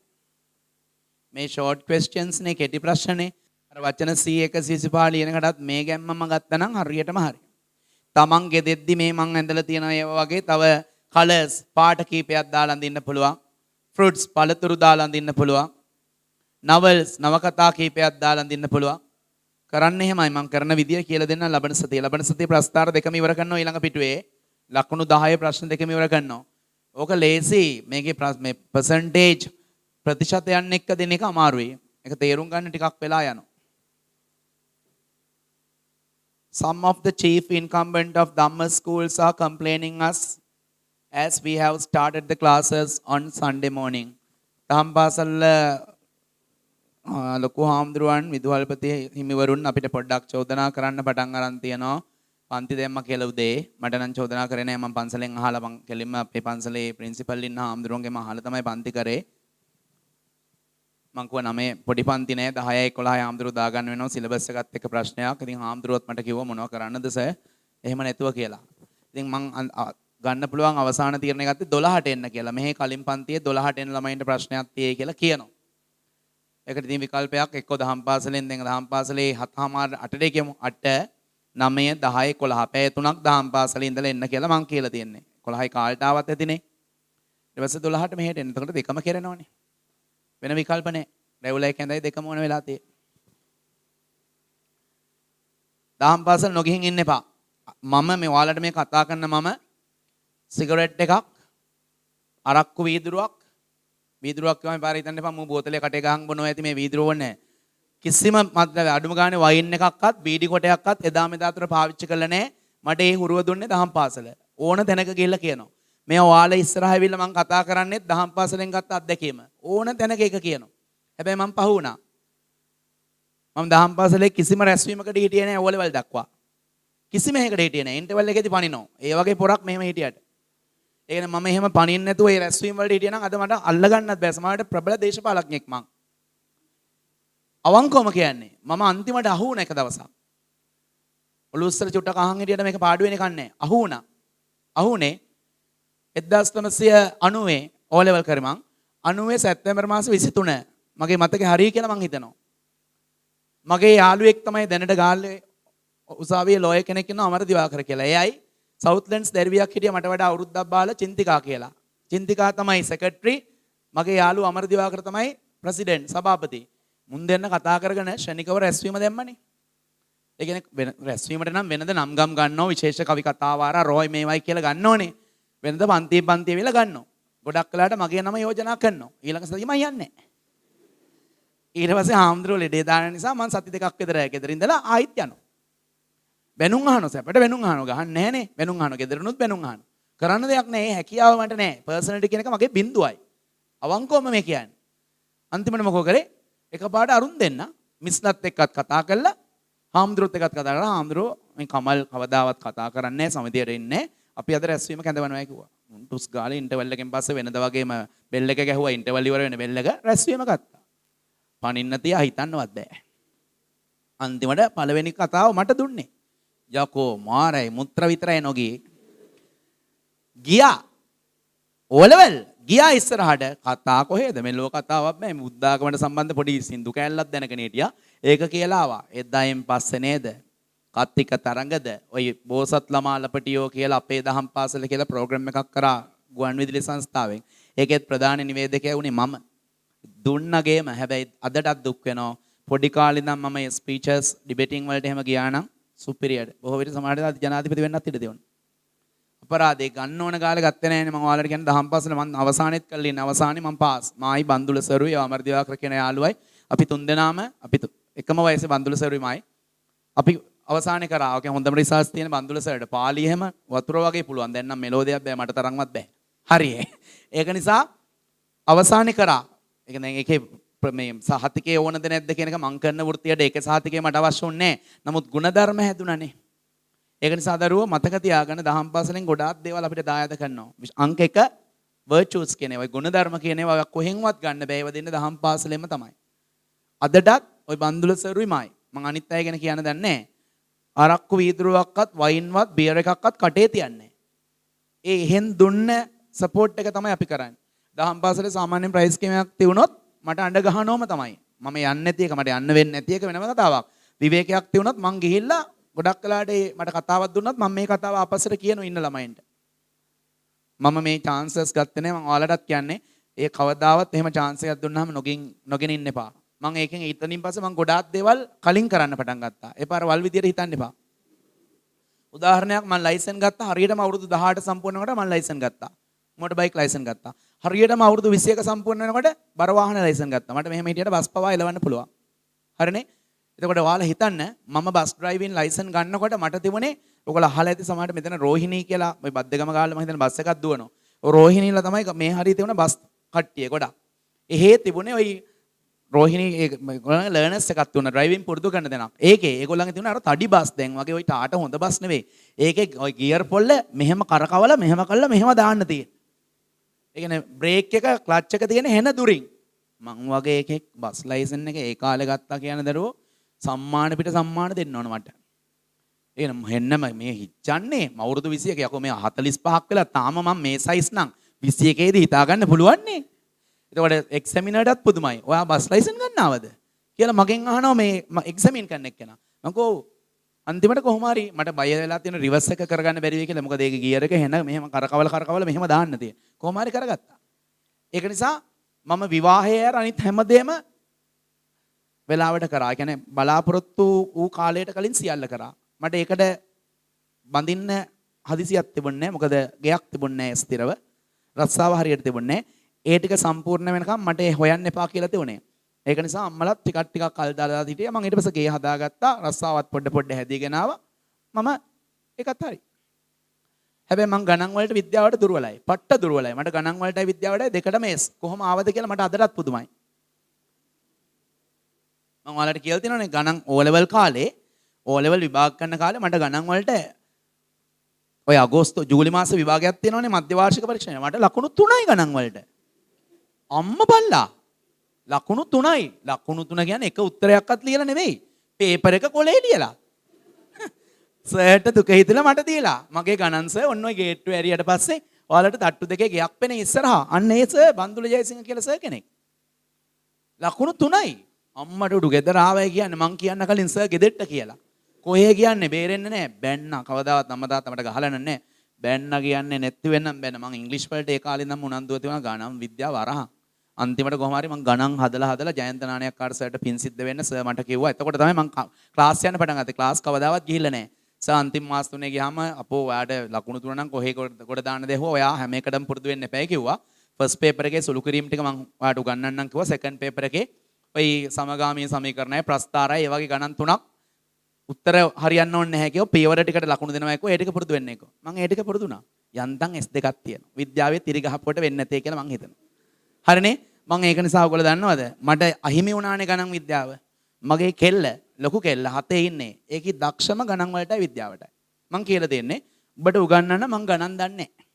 S1: මේ ෂෝට් ක්වෙස්චන්ස් නේ කෙටි ප්‍රශ්නේ. අර වචන 125 ලියනකටත් මේ ගැම්මම ගත්තා නම් හරියටම හරි. තමන් ගෙදෙද්දි මේ මං ඇඳලා තියෙන ඒවා වගේ තව කලර්ස් පාට කීපයක් දාලා අඳින්න පුළුවන්. ෆෘට්ස් පළතුරු දාලා අඳින්න පුළුවන්. නවල්ස් නවකතා කීපයක් දාලා අඳින්න පුළුවන්. කරන්න එහෙමයි මං කරන විදිය කියලා දෙන්න ලබන සතිය. ලබන සතිය ප්‍රස්තාර දෙකම ඉවර කරනවා ඊළඟ පිටුවේ. ලකුණු 10 ප්‍රශ්න දෙකම ඉවර කරනවා. ඕක ලේසි. මේකේ මේ percentage ප්‍රතිශතයන් එක්ක දෙන එක අමාරුයි. ඒක තේරුම් ගන්න ටිකක් වෙලා යනවා. Some of the chief incumbent of Dhamma schools are complaining us as we have started the classes on Sunday morning. දහම් පාසල් ලොකු හාමුදුරුවන් විදුහල්පති හිමිවරුන් අපිට පොඩ්ඩක් චෝදනා කරන්න පටන් අරන් තියෙනවා. පන්ති දෙම්ම කියලා උදේ මට නම් චෝදනා කරේ නෑ. මම පන්සලෙන් අහලා මං කෙලින්ම අපේ පන්සලේ ප්‍රින්සිපල් ඉන්න හාමුදුරුවන්ගෙන් අහලා තමයි පන්ති කරේ. මං කිව්වා නමේ පොඩි පන්ති නෑ 10 11 හාමුදුරුවෝ දාගන්න වෙනවා සිලබස් එකත් එක්ක ප්‍රශ්නයක්. ඉතින් හාමුදුරුවෝත් මට කිව්වා මොනව කරන්නද සර් එහෙම නැතුව කියලා. ඉතින් මං ගන්න පුළුවන් අවසාන තීරණය ගත්තේ 12ට එන්න කියලා. මෙහි කලින් පන්තියේ 12ට එන ළමයින්ට ප්‍රශ්නයක් තියෙයි කියලා කියනවා. ඒකට ඉතින් විකල්පයක් එක්ක දහම් පාසලෙන් දැන් දහම් පාසලේ 7:00 8ට කියමු 8 9 10 11 පැය 3ක් දහම් පාසලේ ඉඳලා එන්න කියලා මං කියලා තියන්නේ. 11යි කාලට ආවත් ඇතිනේ. ඊට පස්සේ 12ට මෙහෙට එන්න. එතකොට දෙකම කරනවනේ. වෙන විකල්ප නැහැ. රෙගුලර් එක ඇඳයි දෙකම ඕන වෙලා තියෙන්නේ. දහම් පාසල් නොගිහින් ඉන්න එපා. මම මේ ඔයාලට මේ කතා කරන මම සිගරට් එකක් අරක්කු වීදුරුවක් කියවම පාරේ හිටන්න එපා. මූ බෝතලේ කටේ ගහන් බොනවා ඇති මේ වීදුරුව ඕනේ. කිසිම මත්ද්‍රව්‍ය අඩුම ගානේ වයින් එකක්වත් බීඩි කොටයක්වත් එදා මෙදා අතර පාවිච්චි කළා නැහැ. මට ඒ හුරුව දුන්නේ දහම් පාසල. ඕන තැනක ගිහිල්ලා කියනවා. මේ ඔයාලා ඉස්සරහ ඇවිල්ලා මම කතා කරන්නේ දහම් පාසලෙන් ගත්ත අත්දැකීම. ඕන තැනක ඒක කියනවා. හැබැයි මම පහ වුණා. මම දහම් පාසලේ කිසිම රැස්වීමකට හිටියේ නැහැ ඕ ලෙවල් දක්වා. කිසිම එකකට හිටියේ නැහැ. ඉන්ටර්වල් එකේදී පනිනවා. ඒ වගේ පොරක් මෙහෙම හිටියට. ඒ කියන්නේ මම එහෙම පනින්න නැතුව ඒ රැස්වීම වලට හිටියා නම් අද මට අල්ල ගන්නත් බෑ. සමහරවිට ප්‍රබල දේශපාලඥයෙක් මං. අවංකවම කියන්නේ මම අන්තිමට අහු වුණ එක දවසක්. ඔලුස්සර චුට්ටක් අහන් හිටියට මේක පාඩු වෙන්නේ කන්නේ. අහු වුණා. අහුනේ 1990 ඕ ලෙවල් කරේ මං 90 සැප්තැම්බර් මාස 23 මගේ මතකේ හරිය කියලා මං හිතනවා. මගේ යාළුවෙක් තමයි දැනට ගාල්ලේ උසාවියේ ලෝයර් කෙනෙක් ඉන්නවා අමර දිවාකර කියලා. එයයි සවුත්ලන්ඩ්ස් දැරිවියක් හිටියා මට වඩා අවුරුද්දක් බාලා චින්තිකා කියලා. චින්තිකා තමයි සෙක්‍රටරි. මගේ යාළුවා අමර දිවාකර තමයි ප්‍රෙසිඩන්ට් සභාපති. මුන් දෙන්න කතා කරගෙන ශනිකව රැස්වීම දැම්මනේ. ඒ කියන්නේ රැස්වීමට නම් වෙනද නම් ගම් ගන්නව විශේෂ කවි කතා වාරා රෝයි මේවයි කියලා ගන්න ඕනේ. වෙනද පන්ති වෙලා ගන්නවා. ගොඩක් වෙලාට මගේ නම යෝජනා කරනවා. ඊළඟ සතියේ මම යන්නේ. ඊට පස්සේ හාමුදුරුවෝ ලෙඩේ දාන නිසා මම සති දෙකක් විතර ගෙදර ඉඳලා ආයිත් යනවා. බැනුම් අහනවා සැපට බැනුම් අහනවා ගහන්නේ නැහනේ. බැනුම් අහනවා ගෙදරනුත් බැනුම් අහනවා. කරන්න දෙයක් නැහැ. ඒ හැකියාව මට නැහැ. පර්සනැලිටි කියන එක මගේ බිඳුවයි. අවංකවම මේ කියන්නේ. අන්තිමට මොකෝ කරේ? එකපාරට අරුන් දෙන්න මිස්ලත් එක්කත් කතා කළා. හාමුදුරුවොත් එක්කත් කතා කරලා හාමුදුරුවෝ මේ කමල් කවදාවත් කතා කරන්නේ නැහැ. සමිතියට ඉන්නේ. අපි අද රැස්වීම කැඳවනවා කිව්වා. ටුස් ගාලේ ඉන්ටර්වල් එකෙන් පස්සේ වෙනද වගේම බෙල් එක ගැහුවා. ඉන්ටර්වල් ඉවර වෙන බෙල් එක රැස්වීම ගත්තා. පනින්න තියා හිතන්නවත් බෑ. අන්තිමට පළවෙනි කතාව මට දුන්නේ. යකෝ මාරයි මුත්‍ර විතරයි නොගියේ. ගියා. ඕලෙවල් ගියා ඉස්සරහට කතා කොහෙද? මේ ලෝක කතාවක් බෑ. මේ බුද්ධාගමට සම්බන්ධ පොඩි සින්දු කෑල්ලක් දැනගෙන හිටියා. ඒක කියලා ආවා. එදායින් පස්සේ නේද? කත්තික තරඟද ඔය බෝසත් ළමා ලපටියෝ කියලා අපේ දහම් පාසල කියලා ප්‍රෝග්‍රෑම් එකක් කරා ගුවන්විදුලි සංස්ථාවෙන්. ඒකෙත් ප්‍රධාන නිවේදකයා වුණේ මම. දුන්නගේම හැබැයි අදටත් දුක් වෙනවා. පොඩි කාලේ ඉඳන් මම ස්පීචස් ඩිබේටිං වලට එහෙම ගියා නම් සුපිරියර්ඩ්. බොහෝ විට සමහරවිට ජනාධිපති වෙන්නත් ඉඩ දෙනවා. අපරාධේ ගන්න ඕන කාලේ ගත්තේ නැහැ නේ. මම ඔයාලට කියන්නේ දහම් පාසල මම අවසානෙත් කළේ ඉන්නේ. අවසානේ මම පාස්. මායි බන්දුල සරුයි අමර දිවාකර කියන යාළුවයි අපි තුන්දෙනාම අපි එකම වයසේ බන්දුල සරුයිමයි. අපි අවසානේ කරා. ඔකේ හොඳම රිසර්ච් තියෙන බන්දුල සර්ට. පාලි එහෙම වතුර වගේ පුළුවන්. දැන් නම් මෙලෝදියක් බෑ මට තරම්වත් බෑ. හරියේ. ඒක නිසා අවසානේ කරා. ඒක දැන් ඒකේ මේ සහතිකේ ඕනද නැද්ද කියන එක මං කරන වෘත්තියට ඒක සහතිකේ මට අවශ්‍ය උන්නේ නැහැ. නමුත් ಗುಣධර්ම හැදුණානේ. ඒක නිසා දරුවෝ මතක තියාගන්න දහම් පාසලෙන් ගොඩාක් දේවල් අපිට දායාද කරනවා. අංක 1 virtues කියන ඒවා ගුණධර්ම කියන ඒවා කොහෙන්වත් ගන්න බෑ. ඒවා දෙන්නේ දහම් පාසලෙම තමයි. අදටත් ওই බන්දුල සරුයිමයි. මං අනිත් අය ගැන කියන්න දන්නේ නැහැ. අරක්කු වීදුරුවක්වත් වයින්වත් බියර් එකක්වත් කටේ තියන්නේ. ඒ එහෙන් දුන්න සපෝට් එක තමයි අපි කරන්නේ. දහම් පාසලේ සාමාන්‍යයෙන් ප්‍රයිස් ගේමක් තියුණොත් මට අඬ ගහනවම තමයි. මම යන්නේ නැති එක මට යන්න වෙන්නේ නැති එක වෙනම කතාවක්. විවේකයක් තියුණොත් මං ගිහිල්ලා ගොඩක් කලාට මට කතාවක් දුන්නොත් මම මේ කතාව ආපස්සට කියනවා ඉන්න ළමයින්ට. මම මේ chances ගත්තේ නැහැ. මම ඔයාලටත් කියන්නේ ඒ කවදාවත් එහෙම chance එකක් දුන්නාම නොගෙන ඉන්න එපා. මම ඒකෙන් ඊතනින් පස්සේ මම ගොඩාක් දේවල් කලින් කරන්න පටන් ගත්තා. ඒ පාර වල් විදියට හිතන්න එපා. උදාහරණයක් මම ලයිසන් ගත්තා හරියටම අවුරුදු 18 සම්පූර්ණ වෙනකොට මම ලයිසන් ගත්තා. මොටර් බයික් ලයිසන් ගත්තා. හරියටම අවුරුදු 21 සම්පූර්ණ වෙනකොට බර වාහන ලයිසන් ගත්තා. මට මෙහෙම හිටියට බස් පවා එලවන්න පුළුවන්. හරිනේ? එතකොට ඔයාලා හිතන්න මම බස් ඩ්‍රයිවිං ලයිසන් ගන්නකොට මට තිබුණේ ඔයගොල්ලෝ අහලා ඇති සමහරට මෙතන රෝහිණී කියලා මේ බද්දගම ගාල්ල මම හිතන බස් එකක් දුවනවා. ඔය රෝහිණීලා තමයි මේ හරිය තිබුණ බස් කට්ටිය ගොඩක්. එහෙ තිබුණේ ඔය රෝහිණී ඒගොල්ලන්ගේ ලර්නර්ස් එකක් තිබුණා ඩ්‍රයිවිං පුරුදු කරන දෙනක්. ඒකේ ඒගොල්ලන්ගේ තිබුණා අර තඩි බස් දැන් වගේ ඔය ටාට හොඳ බස් නෙවෙයි. ඒකේ ඔය ගියර් පොල්ල මෙහෙම කරකවලා මෙහෙම කළා මෙහෙම දාන්න තියෙන. ඒ කියන්නේ බ්‍රේක් එක ක්ලච් එක තියෙන හෙන දුරින්. මං වගේ එකෙක් බස් ලයිසන් එක ඒ කාලේ ගත්තා කියන දරුවෝ සම්මාන පිට සම්මාන දෙන්න ඕන මට. එහෙනම් හෙන්නම මේ හිච්චන්නේ අවුරුදු 21 යකෝ මේ 45ක් වෙලා තාම මම මේ සයිස් නම් 21 දී හිතා ගන්න පුළුවන් නේ. එතකොට එක්සැමිනර්ටත් පුදුමයි. ඔයා බස් ලයිසන් ගන්නවද කියලා මගෙන් අහනවා මේ එක්සැමින් කරන එක්කෙනා. මම කෝ අන්තිමට කොහොම හරි මට බය වෙලා තියෙන රිවර්ස් එක කරගන්න බැරි වෙයි කියලා. මොකද ඒක ගියර් එක හෙන මෙහෙම කරකවල මෙහෙම දාන්න තියෙන. කොහොම හරි කරගත්තා. ඒක නිසා මම විවාහයේ අනිත් හැමදේම වෙලාවට කරා. කියන්නේ බලාපොරොත්තු වූ කාලයට කලින් සියල්ල කරා. මට ඒකට බඳින්න හදිසියක් තිබුණේ නැහැ. මොකද ගෙයක් තිබුණේ නැහැ ස්ථිරව. රස්සාව හරියට තිබුණේ නැහැ. ඒ ටික සම්පූර්ණ වෙනකම් මට හොයන්න එපා කියලා තිබුණේ. ඒක නිසා අම්මලත් ටිකක් කල් දාලා හිටියා. මම ඊට පස්සේ ගේ හදාගත්තා. රස්සාවත් පොඩ හැදීගෙන ආවා. මම ඒකත් හරි. හැබැයි මම ගණන් වලට විද්‍යාවට දුර්වලයි. පට්ට දුර්වලයි. මට ගණන් වලටයි විද්‍යාවටයි දෙකටම S. කොහොම ආවද කියලා මට අදටත් පුදුමයි. මම ඔයාලට කියලා තියෙනවානේ ගණන් O level කාලේ O level විභාග කරන කාලේ මට ගණන් වලට ඔය අගෝස්තු ජූලි මාස විභාගයක් තියෙනවානේ මධ්‍ය වාර්ෂික පරීක්ෂණය. මට ලකුණු 3යි ගණන් වලට. අම්ම බල්ලා. ලකුණු 3යි. ලකුණු 3 කියන්නේ එක උත්තරයක්වත් ලියලා නෙවෙයි. පේපර් එක කොලේ ලියලා. සර්ට දුක හිතලා මට දීලා. මගේ ගණන් සර් ඔන්න ඔය ගේට්ටුව ඇරියට පස්සේ ඔයාලට තට්ටු දෙකේ ගයක් පෙනේ ඉස්සරහා. අන්න ඒ සර් බන්දුල ජයසිංහ කියලා සර් කෙනෙක්. ලකුණු 3යි. අම්මට උඩු ගෙදර ආවයි කියන්නේ මං කියන්න කලින් සර් ගෙදෙට්ට කියලා. කොහේ කියන්නේ බේරෙන්නේ නැහැ. බැන්න කවදාවත් අම්මා තාත්තා මට ගහලා නැහැ. බැන්න කියන්නේ නැති වෙන්නම් බැන්න. මං ඉංග්‍රීසි වලට ඒ කාලේ ඉඳන් උනන්දුව තිබුණා ගණන් විද්‍යාව අරහන්. අන්තිමට කොහොම හරි මං ගණන් හදලා ජයන්ත නානයක්කාර සර්ට පින් සිද්ධ වෙන්න සර් මට කිව්වා. එතකොට තමයි මං ක්ලාස් යන්න පටන් ගත්තේ. ක්ලාස් කවදාවත් ගිහිල්ලා නැහැ. සර් අන්තිම මාස 3 ගියාම අපෝ ඔයාට ලකුණු 3 නම් කොහේ කොට දාන්න දෙහුවා. ඔයා හැම එකටම පුරුදු වෙන්න එපා කිව්වා. ෆස්ට් පේපර් එකේ සුළු කිරීම ටික මං ඔයාට උගන්වන්නම් කිව්වා. සෙකන්ඩ් පේපර් එකේ ඔය සමගාමී සමීකරණයි ප්‍රස්ථාරයි ඒ වගේ ගණන් 3ක් උත්තර හරියන්න ඕනේ නැහැ කිව්වා. පියවර ටිකට ලකුණු දෙනවා කිව්වා. ඒ ටික පුරුදු වෙන්න කිව්වා. මං ඒ ටික පුරුදු වුණා. යන්තම් S2ක් තියෙනවා. විද්‍යාවේ තිරිගහපුවට වෙන්නේ නැtei කියලා මං හිතනවා. හරිනේ? මං ඒක නිසා ඔයගොල්ලෝ දන්නවද? මට අහිමි වුණානේ ගණන් විද්‍යාව. මගේ කෙල්ල ලොකු කෙල්ල හතේ ඉන්නේ. ඒකේ දක්ෂම ගණන් වලටයි විද්‍යාවටයි. මං කියලා දෙන්නේ ඔබට උගන්වන්න මං ගණන් දන්නේ නැහැ.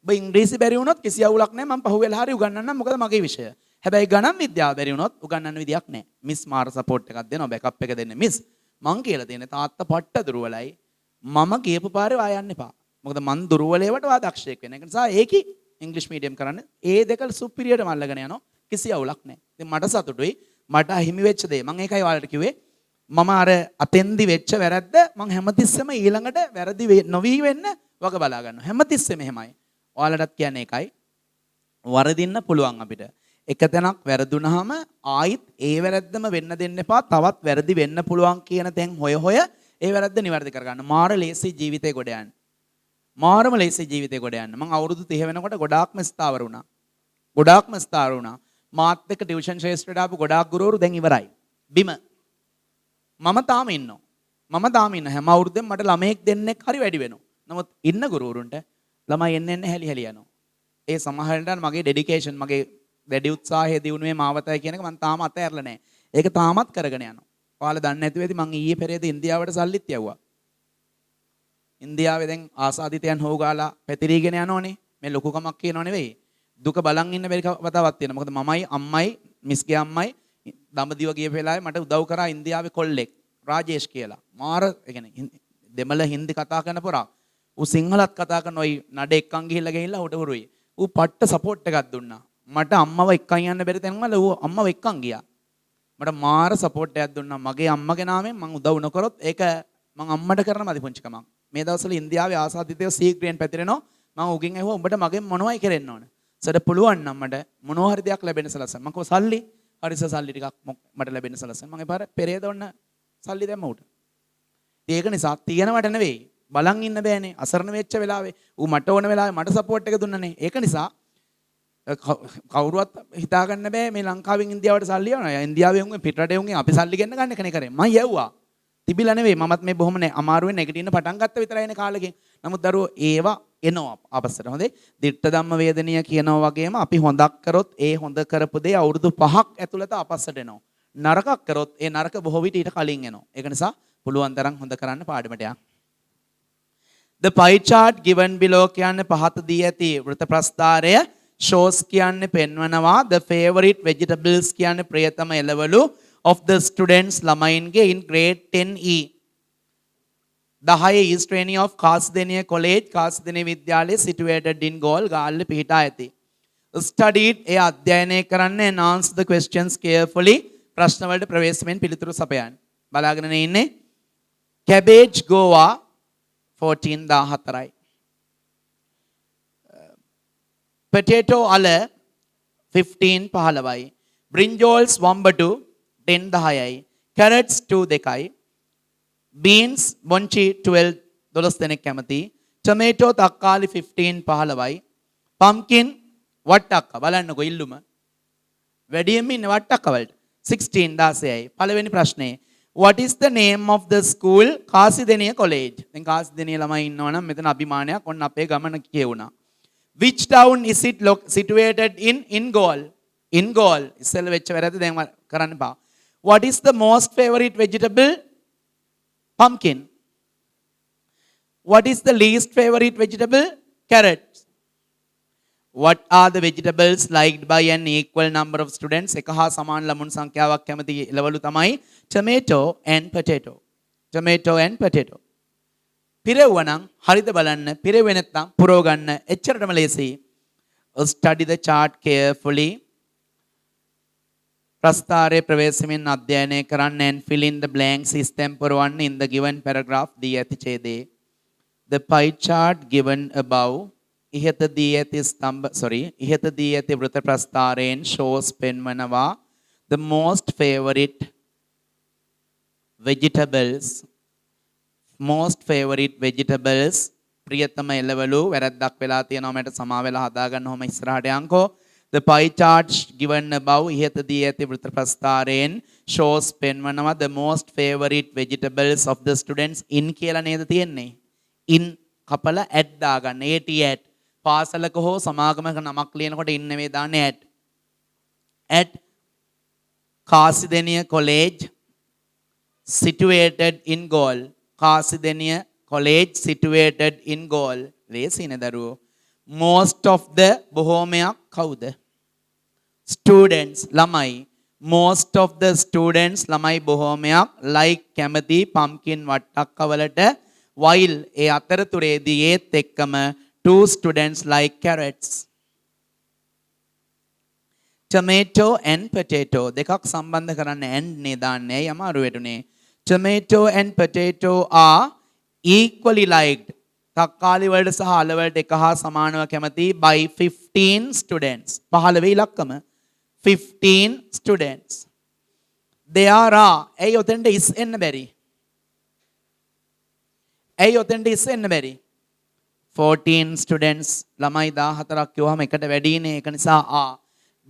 S1: ඔබ ඉංග්‍රීසි බැරි වුණොත් කිසි අවුලක් නැහැ. මං පහුවෙලා හරි උගන්වන්නම්. මොකද මගේ විෂය. හැබැයි ගණන් විද්‍යාව බැරි වුණොත් උගන්වන්න විදියක් නැහැ. මිස් මාර සපෝට් එකක් දෙනවා. බෑකප් එක දෙන්නේ මිස්. මං කියලා තියෙන්නේ තාත්තා පට්ට දුර්වලයි. මම ගියපු පාරේ වා යන්න එපා. මොකද මං දුර්වලේවට වා දක්ෂයෙක් වෙන. ඒක නිසා ඒකි ඉංග්‍රීසි මීඩියම් කරන්න. ඒ දෙක සුපිරියර් මල්ලගෙන යනවා. කිසි අවුලක් නැහැ. ඉතින් මට සතුටුයි. මට අහිමි වෙච්ච දේ. මං ඒකයි ඔයාලට කිව්වේ මම අර අතෙන්දි වෙච්ච වැරද්ද මං හැමතිස්සෙම ඊළඟට වැරදි නොවී වෙන්න වග බලා ගන්නවා. හැමතිස්සෙම එහෙමයි. ඔයාලටත් කියන්නේ ඒකයි. වරදින්න පුළුවන් අපිට. එක තැනක් වැරදුනහම ආයිත් ඒ වැරද්දම වෙන්න දෙන්න එපා. තවත් වැරදි වෙන්න පුළුවන් කියන තැන් හොය හොය ඒ වැරද්ද නිවැරදි කරගන්න. මාර ලේසි ජීවිතේ ගොඩ යන්න. මාරම ලේසි ජීවිතේ ගොඩ යන්න. මං අවුරුදු 30 වෙනකොට ගොඩාක්ම ස්ථාවර වුණා. ගොඩාක්ම ස්ථාවර වුණා. මාත් එක්ක ටියුෂන් ශාස්ත්‍රයට ආපු ගොඩාක් ගුරුවරු දැන් ඉවරයි. බිම. මම තාම ඉන්නවා. මම තාම ඉන්න හැම අවුරුද්දෙම මට ළමයෙක් දෙන්නෙක් හරි වැඩි වෙනවා. නමුත් ඉන්න ගුරුවරුන්ට ළමයි එන්න හැලි හැලි යනවා. ඒ සමහරවිට මගේ ඩෙඩිකේෂන් මගේ වැඩි උත්සාහය දිනුවේ මාවතයි කියන එක මම තාම අතහැරලා නැහැ. ඒක තාමත් කරගෙන යනවා. ඔයාලා දන්නේ නැතුව ඇති මං ඊයේ පෙරේද ඉන්දියාවට සල්ලිත් යවුවා. ඉන්දියාවේ දැන් ආසාදිතයන් හොගාලා පැතිරීගෙන යනෝනේ. මේ ලොකුකමක් කියනව නෙවෙයි. දුක බලන් ඉන්න බැරි කතාවක් තියෙනවා. මොකද මමයි අම්මයි මිස්ගේ අම්මයි දඹදිව ගිය වෙලාවේ මට උදව් කරා ඉන්දියාවේ කොල්ලෙක් රාජේෂ් කියලා. මාර ඒ කියන්නේ දෙමළ හින්දි කතා කරන පොරා. ඌ සිංහලත් කතා කරන ওই නඩ එක්කන් ගිහිල්ලා උට හුරුයි. ඌ පට්ට සපෝට් එකක් දුන්නා. මට අම්මව එක්කන් යන්න බැරි තැන් වල ඌ අම්මව එක්කන් ගියා. මට මාර සපෝට් එකක් දුන්නා. මගේ අම්මගේ නාමයෙන් මං උදව් නොකරොත් ඒක මං අම්මට කරන මදි පුංචිකමක්. මේ දවස්වල ඉන්දියාවේ ආසාදිතයෝ සීග්‍රයෙන් පැතිරෙනවා. මං උගෙන් ඇහුවා උඹට මගෙන් මොනවයි කරෙන්න ඕන? සර පුළුවන් නම් මට මොනවා හරි දෙයක් ලැබෙන සලසන. මං කිව්වා සල්ලි. හරිස සල්ලි ටිකක් මට ලැබෙන සලසන. මං එපාර පෙරේද ඔන්න සල්ලි දැම්ම උට. ඒක නිසා තියනවට නෙවෙයි බලන් ඉන්න බෑනේ. අසරණ වෙච්ච වෙලාවේ ඌ මට ඕන වෙලාවේ මට සපෝට් එක දුන්නනේ. ඒක නිසා කවුරුවත් හිතා ගන්න බෑ මේ ලංකාවෙන් ඉන්දියාවට සල්ලි යවනවා. ඉන්දියාවේ උන්ගේ පිටරටේ උන්ගේ අපි සල්ලි ගෙන්න ගන්න කෙනේ කරේ. මම යවුවා. තිබිලා නෙවෙයි මමත් මේ බොහොම අමාරුවෙන් නැගිටින්න පටන් ගත්ත විතරයිනේ කාලෙකින්. නමුත් දරුවෝ ඒවා එනවා අපස්සට. හොඳේ. දිට්ඨ ධම්ම වේදනීය කියනවා වගේම අපි හොඳක් කරොත් ඒ හොඳ කරපු දේ අවුරුදු 5ක් ඇතුළත අපස්සට එනවා. නරකක් කරොත් ඒ නරක බොහෝ විට ඊට කලින් එනවා. ඒක නිසා පුළුවන් තරම් හොඳ කරන්න පාඩමට යන්න. The pie chart given below කියන්නේ පහත දී ඇති වෘත ප්‍රස්ථාරය shows කියන්නේ පෙන්වනවා the favorite vegetables කියන්නේ ප්‍රියතම එළවලු of the students ළමයින්ගේ in grade 10E 10 East Training of කාසිදෙනිය college කාසිදෙනිය Vidyalaya situated in Galle ගාල්ලේ පිහිටා ඇති. Studied ඒ අධ්‍යයනය කරන්න and answer the questions carefully ප්‍රශ්න වලට ප්‍රවේශමෙන් පිළිතුරු සපයන්න. බලාගෙන ඉන්නේ cabbage goa 14,14යි. Potato ala 15,15යි. Brinjols වම්බටු 10,10යි. Carrots 2,2යි. Beans bonchi 12 දෙනෙක් කැමති. Tomato තක්කාලි 15,15යි. Pumpkin වට්ටක්ක බලන්නකෝ ඉල්ලුම. වැඩියෙන්ම ඉන්නේ වට්ටක්ක වලට 16,16යි. පළවෙනි ප්‍රශ්නේ What is the name of the school? කාසිදෙනිය college. දැන් කාසිදෙනිය ළමයි ඉන්නවනම් මෙතන අභිමානයක් ඔන්න අපේ ගමන කියවුණා. Which town is it situated in Galle? In Galle. ඉස්සෙල්ල වෙච්ච වැරද්ද දැන් කරන්න බා. What is the most favorite vegetable? Pumpkin. What is the least favorite vegetable? Carrots. What are the vegetables liked by an equal number of students? එක හා සමාන ළමුන් සංඛ්‍යාවක් කැමති එළවලු තමයි tomato and potato. Tomato and potato. පිරෙව්වනම් හරිද බලන්න. පිරෙවෙ නැත්නම් පුරව ගන්න. එච්චරටම ලේසි. Study the chart carefully. ප්‍රස්ථාරයේ ප්‍රවේශමෙන් අධ්‍යයනය කරන්න and fill in the blanks system පුරවන්න in the given paragraph දී ඇති ඡේදයේ. The pie chart given above ඉහත දී ඇති ඉහත දී ඇති වෘත ප්‍රස්ථාරයෙන් shows පෙන්වනවා the most favorite vegetables ප්‍රියතම එළවලු වැරද්දක් වෙලා තියෙනවා මට සමා වෙලා හදා ගන්න ඕම ඉස්සරහට යන්කෝ. The pie chart given above ඉහත දී ඇති වෘත ප්‍රස්ථාරයෙන් shows පෙන්වනවා the most favorite vegetables of the students in කියලා නේද තියෙන්නේ. in කපල at දාගන්න at පාසලක හෝ සමාගමක නමක් ලියනකොට in නෙවෙයි දාන්නේ at කාසිදෙනිය college situated in Galle. කාසිදෙනිය college situated in Galle. ලේසිනේ දරුවෝ. most of the බොහෝමයක් කවුද? students ළමයි. most of the students ළමයි බොහෝමයක් like කැමති pumpkin වට්ටක්ක වලට while ඒ අතරතුරේදී ඒත් එක්කම two students like carrots. Tomato and potato දෙකක් සම්බන්ධ කරන්න and නේ දාන්නේ. අමාරු වෙටුනේ. Tomato and potato are equally liked. තක්කාලි වලට සහ අල වලට එක හා සමානව කැමති by 15 students. 15 ඉලක්කම 15 students. There are ඇයි ඔතෙන්ට is එන්න බැරි? ඇයි ඔතෙන්ට is එන්න බැරි? 14 students ළමයි 14ක් කියවහම එකට වැඩිනේ ඒක නිසා are.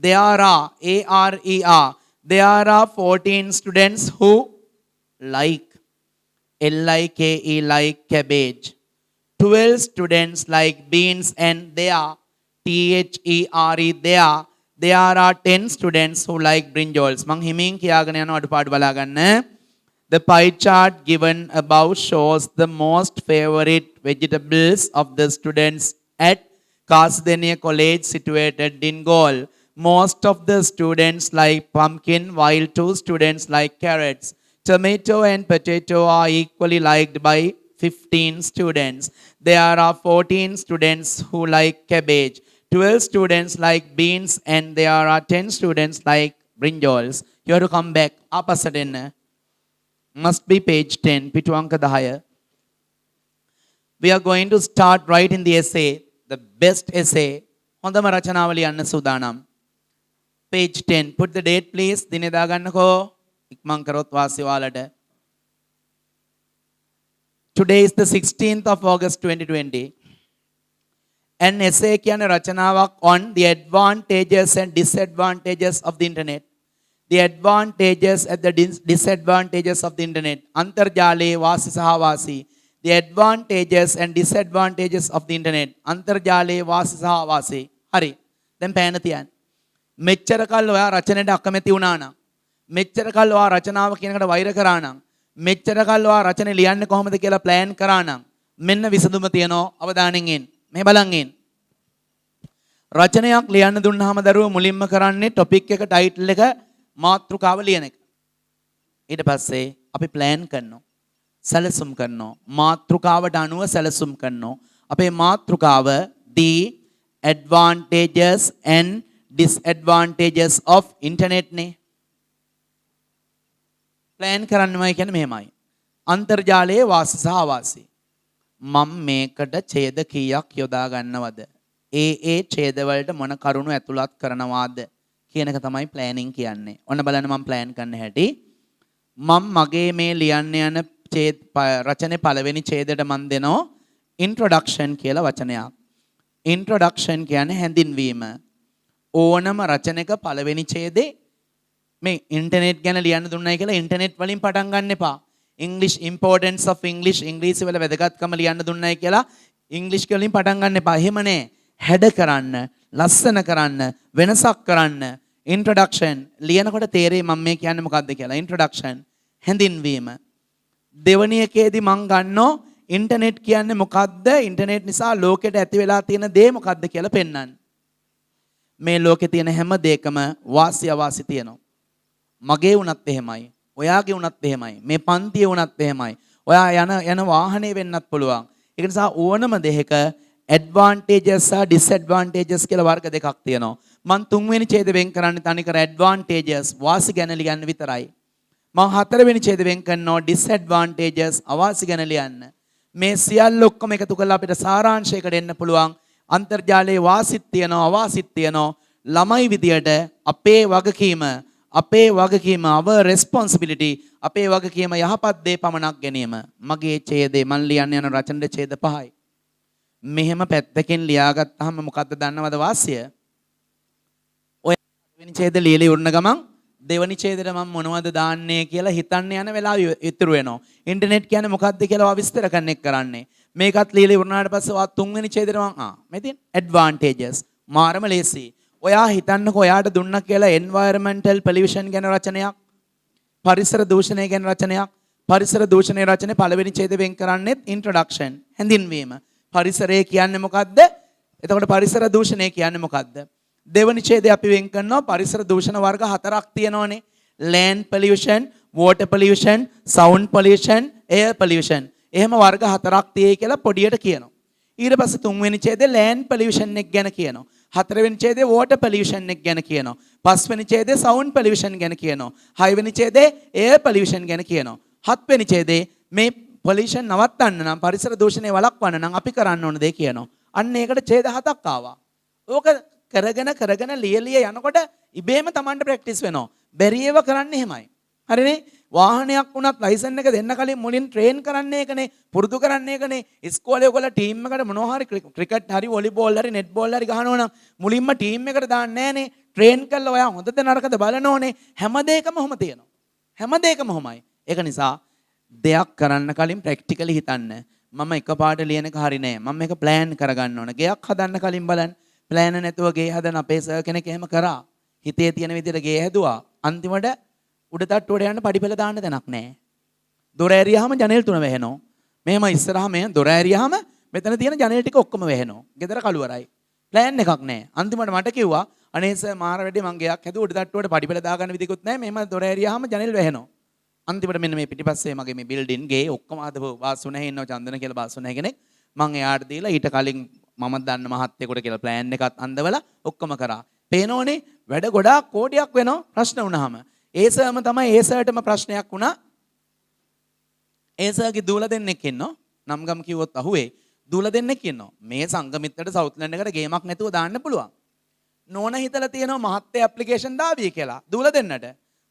S1: There are there are 14 students who like like cabbage. 12 students like beans and there there are 10 students who like brinjals. මං හිමින් කියාගෙන යන අඩුපාඩු බලා ගන්න. The pie chart given above shows the most favorite vegetables of the students at Kasadeniya College situated in Galle. Most of the students like pumpkin while 2 students like carrots. Tomato and potato are equally liked by 15 students. There are 14 students who like cabbage. 12 students like beans and there are 10 students like brinjals. You have to come back. Opposite in must be page 10. පිටු අංක 10. We are going to start writing the essay, the best essay. හොඳම රචනාව ලියන්න සූදානම්. Page 10. Put the date please. දිනේ දාගන්නකෝ. ඉක්මන් කරොත් වාසි ඔයාලට. Today is the 16th of August 2020. An essay කියන්නේ රචනාවක් on the advantages and disadvantages of the internet. The advantages and the disadvantages of the internet. අන්තර්ජාලයේ වාසි සහ වාසි. The advantages and disadvantages of the internet. අන්තර්ජාලයේ වාසි සහ වාසි. හරි. දැන් පෑන තියන්න. මෙච්චර කල් ඔයා රචනයට අකමැති වුණා නම්, මෙච්චර කල් ඔයා රචනාව කියන එකට වෛර කරා නම්, මෙච්චර කල් ඔයා රචනේ ලියන්නේ කොහොමද කියලා ප්ලෑන් කරා නම් මෙන්න විසඳුම තියෙනවා. අවධානයෙන් ඉන්න. මේ බලන් ඉන්න. රචනයක් ලියන්න දුන්නාම දරුවෝ මුලින්ම කරන්නේ ටොපික් එක, ටයිටල් එක, මාතෘකාව ලියන එක. ඊට පස්සේ අපි ප්ලෑන් කරනවා. සැලසුම් කරනවා. මාතෘකාවට අනුව සැලසුම් කරනවා. අපේ මාතෘකාව the advantages and disadvantages of internet නේ. ප්ලෑන් කරන්නමයි කියන්නේ මෙහෙමයි. අන්තර්ජාලයේ වාසි සහ අවාසි. මම මේකට ඡේද කීයක් යොදා ගන්නවද? ඒ ඡේද වලට මොන කරුණු ඇතුළත් කරනවාද කියන එක තමයි ප්ලෑනින් කියන්නේ. ඔන්න බලන්න මම ප්ලෑන් කරන්න හැටි. මම මගේ මේ ලියන්න යන රචනයේ පළවෙනි ඡේදයට මම දෙනවා introduction කියලා වචනයක්. introduction කියන්නේ හැඳින්වීම. ඕනම රචනයක පළවෙනි ඡේදේ මේ ඉන්ටර්නෙට් ගැන ලියන්න දුන්නයි කියලා ඉන්ටර්නෙට් වලින් පටන් ගන්න එපා. English importance of English ඉංග්‍රීසි වල වැදගත්කම ලියන්න දුන්නයි කියලා ඉංග්‍රීසි වලින් පටන් ගන්න එපා. එහෙම නේ. හැඩ කරන්න, ලස්සන කරන්න, වෙනසක් කරන්න. introduction ලියනකොට තේරෙයි මම මේ කියන්නේ මොකද්ද කියලා. introduction හැඳින්වීම. දෙවැනි එකේදී මම ගන්නෝ ඉන්ටර්නෙට් කියන්නේ මොකද්ද? ඉන්ටර්නෙට් නිසා ලෝකෙට ඇති වෙලා තියෙන දේ මොකද්ද කියලා පෙන්වන්න. මේ ලෝකේ තියෙන හැම දෙයකම වාසි අවාසි තියෙනවා. මගේ වුණත් එහෙමයි. ඔයාගේ වුණත් එහෙමයි. මේ පන්තියේ වුණත් එහෙමයි. ඔයා යන වාහනේ වෙන්නත් පුළුවන්. ඒක නිසා ඕනම දෙයක advantages සහ disadvantages කියලා වර්ග දෙකක් තියෙනවා. මම තුන්වෙනි ඡේද වෙන් කරන්නේ තනිකර advantages වාසි ගැන ලියන්න විතරයි. මම හතරවෙනි ඡේද වෙන් කරනවා disadvantages අවාසි ගැන ලියන්න. මේ සියල්ල ඔක්කොම එකතු කරලා අපිට සාරාංශයකට එන්න පුළුවන්. අන්තර්ජාලයේ වාසිත් තියෙනවා අවාසිත් තියෙනවා. ළමයි විදියට අපේ වගකීම our responsibility අපේ වගකීම යහපත් දේ පමණක් ගැනීම. මගේ ඡේදේ මන් ලියන්න යන රචනෙට ඡේද 5යි. මෙහෙම පැත්තකින් ලියාගත්තාම මොකද්ද දන්නවද වාසිය? ඔය වෙනි ඡේද ලියලා ඉවරන ගමන් දෙවනි ඡේදෙට මම මොනවද දාන්නේ කියලා හිතන්න යන වෙලාව ඉතුරු වෙනවා. ඉන්ටර්නෙට් කියන්නේ මොකද්ද කියලා ඔයා විස්තර කරන්න එක් කරන්නේ. මේකත් ලියලා ඉවරනාට පස්සේ ඔයා තුන්වෙනි ඡේදෙට මෙතෙන් advantages මාරම ලේසි. ඔයා හිතන්නකෝ ඔයාට දුන්නා කියලා environmental pollution ගැන රචනයක්, පරිසර දූෂණය ගැන රචනයක්. පරිසර දූෂණයේ රචනයේ පළවෙනි ඡේදෙ වෙන් කරන්නේ introduction හැඳින්වීම. පරිසරය කියන්නේ මොකද්ද? එතකොට පරිසර දූෂණය කියන්නේ මොකද්ද? දෙවනි ඡේදය අපි වෙන් කරනවා පරිසර දූෂණ වර්ග 4ක් තියෙනවානේ. land pollution, water pollution, sound pollution, air pollution. එහෙම වර්ග 4ක් තියෙයි කියලා පොඩියට කියනවා. ඊට පස්සේ තුන්වෙනි ඡේදේ land pollution එක ගැන කියනවා. හතරවෙනි ඡේදේ water pollution එක ගැන කියනවා. පස්වෙනි ඡේදේ sound pollution ගැන කියනවා. හයවෙනි ඡේදේ air pollution ගැන කියනවා. හත්වෙනි ඡේදේ මේ පොලිෂන් නවත්තන්න නම් පරිසර දූෂණය වළක්වන්න නම් අපි කරන්න ඕන දේ කියනවා. අන්න ඒකට ඡේද 7ක් ආවා. ඕක කරගෙන ලියලිය යනකොට ඉබේම Tamanට ප්‍රැක්ටිස් වෙනවා. බැරි ඒවා කරන්නේ එහෙමයි. හරිනේ? වාහනයක් වුණත් ලයිසන් එක දෙන්න කලින් මුලින් ට්‍රේන් කරන්න එකනේ, පුරුදු කරන්න එකනේ. ඉස්කෝලේ ඔයගොල්ලෝ ටීම් එකට මොනවා හරි ක්‍රිකට් හරි වොලිබෝල් හරි නෙට් බෝල් හරි ගහනවා නම් මුලින්ම ටීම් එකට දාන්නේ නැහනේ. ට්‍රේන් කරලා ඔයා හොඳද නරකද බලන්න ඕනේ. හැම දෙයකම ඔහොම තියෙනවා. හැම දෙයකම ඔහොමයි. ඒක නිසා දෙයක් කරන්න කලින් ප්‍රැක්ටිකලි හිතන්න. මම එකපාරට ලියන එක හරි නෑ. මම මේක ප්ලෑන් කරගන්න ඕන. ගෙයක් හදන්න කලින් බලන්න. ප්ලෑන් නැතුව ගේ හදන අපේ සර් කෙනෙක් එහෙම කරා. හිතේ තියෙන විදිහට ගේ හැදුවා. අන්තිමට උඩ තට්ටුවට යන්න පඩිපෙළ දාන්න තැනක් නෑ. දොර ඇරියාම ජනෙල් 3 වැහෙනවා. මෙහෙම ඉස්සරහා මෙහෙම දොර ඇරියාම මෙතන තියෙන ජනෙල් ටික ඔක්කොම වැහෙනවා. ගෙදර කළුවරයි. ප්ලෑන් එකක් නෑ. අන්තිමට මට කිව්වා අනේ සර් මාර වැඩි මං ගෙයක් හැදුවා උඩ තට්ටුවට පඩිපෙළ දාගන්න විදිහකුත් නෑ. මෙහෙම දොර ඇරියාම ජනෙල් වැහෙනවා. අන්තිමට මෙන්න මේ පිටිපස්සේ මගේ මේ බිල්ඩින් ගේ ඔක්කොම අදව වාසු නැහැ ඉන්නවා චන්දන කියලා වාසු නැහැ කෙනෙක්. මං එයාට දීලා ඊට කලින් මම දන්න මහත්තයෙකුට කියලා ප්ලෑන් එකත් අන්දවලා ඔක්කොම කරා. පේනෝනේ වැඩ ගොඩාක් කෝටියක් වෙනවා ප්‍රශ්න වුණාම. ඒ සර්ම තමයි ඒ සර්ටම ප්‍රශ්නයක් වුණා. ඒ සර්ගේ දූල දෙන්නෙක් ඉන්නෝ. නම් ගම් කිව්වොත් අහුවේ. දූල දෙන්නෙක් ඉන්නෝ. මේ සංගමිත්තට සවුත්ලන්ඩ් එකට ගේමක් නැතුව දාන්න පුළුවන්. නෝන හිතලා තියෙනවා මහත්තයා ඇප්ලිකේෂන් දාවිය කියලා. දූල දෙන්නට.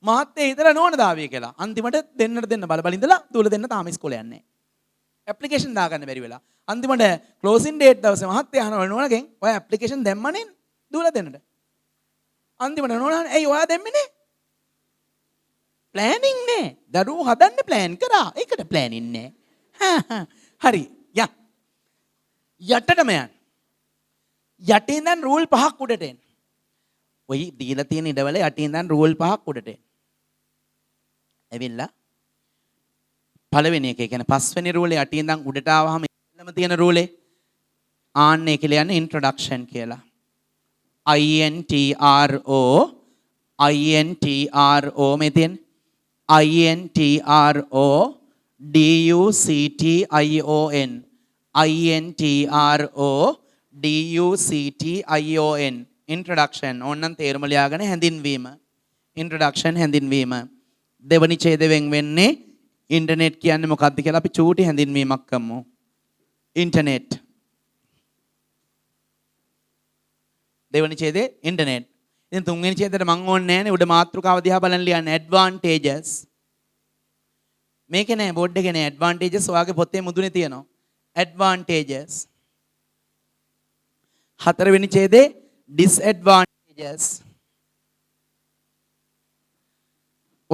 S1: මහත්තයා හිතලා නෝන දාවිය කියලා. අන්තිමට දෙන්නට දෙන්න බල ඉඳලා දූල දෙන්න තාම ඉස්කෝලේ යන්නේ. ඇප්ලිකේෂන් දාගන්න බැරි වෙලා. අන්තිමට ක්ලෝසින් ඩේට් දවසේ මහත්තයා අහනවා නෝනගෙන් ඔය ඇප්ලිකේෂන් දැම්මනේ දූල දෙන්නට. අන්තිමට නෝන ඇයි ඔයා දැම්මේ නේ? ප්ලෑනින් නේ. දරුවෝ හදන්න ප්ලෑන් කරා. ඒකට ප්ලෑනින් නේ. හරි. යා. යටටම යන්න. යටින් ඉඳන් රූල් 5ක් උඩට එන්න. ඔය දීලා තියෙන ඉඩවල යටින් ඉඳන් රූල් 5ක් උඩට එන්න. ඇවිල්ලා පළවෙනි එක කියන්නේ පස්වෙනි රූලේ යටින් ඉඳන් උඩට ආවහම ඉන්නම තියෙන රූලේ ආන්නේ කියලා යන්නේ ඉන්ට්‍රොඩක්ෂන් කියලා. INTRO මෙතෙන් INTRODUCTION introduction ඕනනම් තේරුම ලියාගෙන හැඳින්වීම introduction හැඳින්වීම දෙවනි ඡේදයෙන් වෙන්නේ ඉන්ටර්නෙට් කියන්නේ මොකක්ද කියලා අපි චූටි හැඳින්වීමක් කරමු ඉන්ටර්නෙට් දෙවනි ඡේදේ ඉන්ටර්නෙට් ඉතින් තුන්වෙනි ඡේදයට මම ඕනේ නැහැනේ උඩ මාතෘකාව දිහා බලන් ලියන්න ඇඩ්වාන්ටේජස් මේකේ නෑ බෝඩ් එකේ නෑ ඇඩ්වාන්ටේජස් ඔයාගේ පොතේ මුදුනේ තියෙනවා ඇඩ්වාන්ටේජස් හතරවෙනි ඡේදේ ඩිස්ඇඩ්වාන්ටේජස්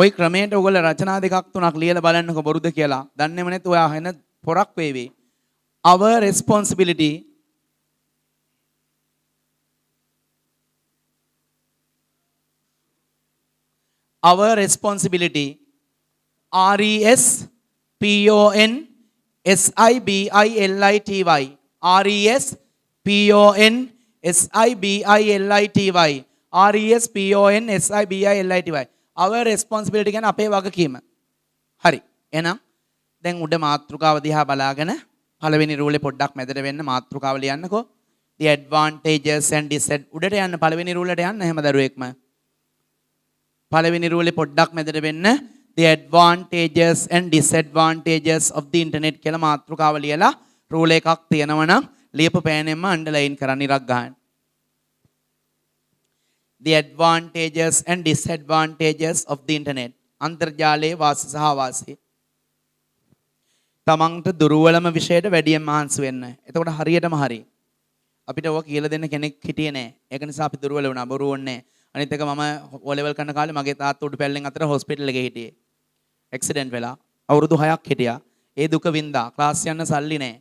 S1: ওই ක්‍රමයට ඔයගොල්ලෝ රචනා දෙකක් තුනක් ලියලා බලන්නකො බොරුද කියලා දන්නේම නැත්නම් ඔයා වෙන පොරක් වේවි our responsibility our responsibility RESPONSIBILITY RESPONSIBILITY our responsibility කියන්නේ අපේ වගකීම. හරි. එහෙනම් දැන් උඩ මාතෘකාව දිහා බලාගෙන පළවෙනි රූලේ පොඩ්ඩක් මැදට වෙන්න මාතෘකාව ලියන්නකෝ. the advantages and උඩට යන්න පළවෙනි රූලට යන්න එහෙම දරුවෙක්ම. පළවෙනි රූලේ පොඩ්ඩක් මැදට වෙන්න the advantages and disadvantages of the internet කියලා මාතෘකාව ලියලා රූල් එකක් තියෙනවා නම් ලියපු පෑනෙන්ම අන්ඩර්ලයින් කරන්න ඉරක් ගන්න. the advantages and disadvantages of the internet අන්තර්ජාලයේ වාසි සහ අවාසි. තමන්ට දුර්වලම විෂයට වැඩියෙන් මහන්සි වෙන්න. එතකොට හරියටම හරි. අපිට ඕක කියලා දෙන්න කෙනෙක් හිටියේ නෑ. ඒක නිසා අපි දුර්වල වුණා. බොරු වුණේ. අනිත් එක මම O level කරන කාලේ මගේ තාත්තා උඩු පැල්ලෙන් අතර හොස්පිටල් එකේ හිටියේ. ඇක්සිඩන්ට් වෙලා අවුරුදු 6ක් හිටියා. ඒ දුක වින්දා. ක්ලාස් යන්න සල්ලි නෑ.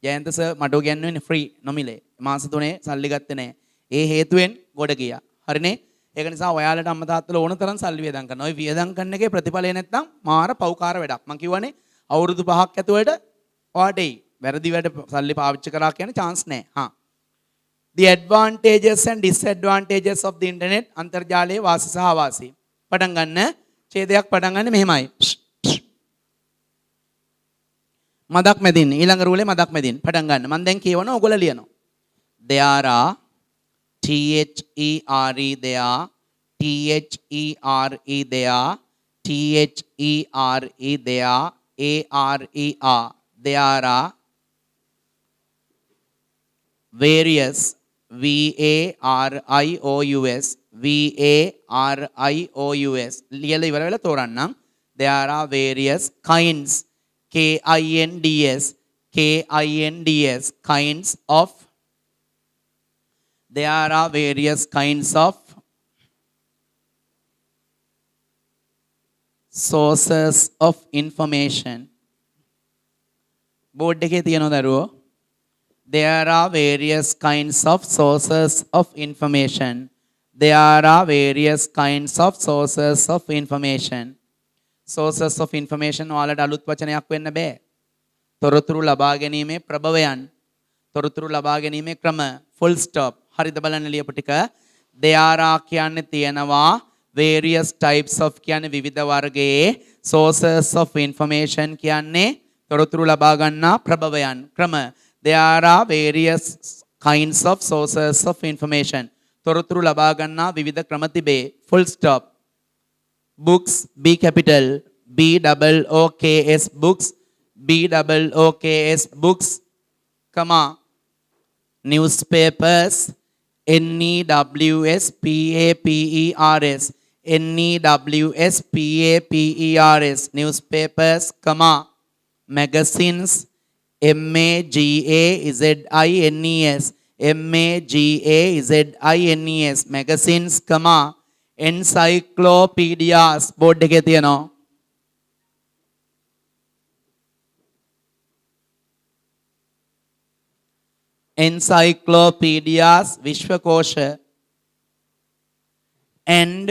S1: ජයන්ත සර් මට උගන්වන්නේ ෆ්‍රී නොමිලේ. මාස 3 සල්ලි ගත්තේ නෑ. ඒ හේතුවෙන් ගොඩ ගියා. හරිනේ? ඒක නිසා ඔයාලට අම්මා තාත්තලා ඕන තරම් සල්ලි වියදම් කරනවා. ඔය වියදම් කරන එකේ ප්‍රතිඵලය නැත්තම් මාර පව්කාර වැඩක්. මම කියවනේ අවුරුදු 5ක් ඇතුළත ඔයාට එයි. වැරදි වැඩ සල්ලි පාවිච්චි කරා කියන්නේ chance නෑ. හා. The advantages and disadvantages of the internet අන්තර්ජාලයේ වාසි සහ අවාසි. පටන් ගන්න. ඡේදයක් පටන් ගන්න මෙහෙමයි. මදක් මැදින් ඊළඟ රූලේ මදක් මැදින් පටන් ගන්න. මම දැන් කියවනවා ඔයගොල්ලෝ ලියනවා. There are THERE there THERE there THERE, there, ARER, there are various, VARIOUS, VARIOUS, ලියලා ඉවර වෙලා තෝරන්නම්. There are various kinds, KINDS, KINDS, kinds of, there are various kinds of sources of information. Board එකේ තියෙනවා දරුවෝ. There are various kinds of sources of information. There are various kinds of sources of information. Sources of information ඔයාලට අලුත් වචනයක් වෙන්න බෑ. තොරතුරු ලබා ගැනීමේ ප්‍රභවයන්, තොරතුරු ලබා ගැනීමේ ක්‍රම, full stop. හරිද බලන්න ලියපු ටික. There are කියන්නේ තියෙනවා, various types of කියන්නේ විවිධ වර්ගයේ, sources of information කියන්නේ තොරතුරු ලබා ගන්නා ප්‍රභවයන්, ක්‍රම. There are various kinds of sources of information. තොරතුරු ලබා ගන්නා විවිධ ක්‍රම තිබේ. Full stop. Books, B capital, BOOKS, books, BOOKS, books, comma, newspapers, NEWSPAPERS, NEWSPAPERS, newspapers, comma, magazines, MAGAZINES, MAGAZINES, magazines, comma, encyclopedias, board එකේ තියෙනවා. encyclopedias, විශ්වකෝෂ. and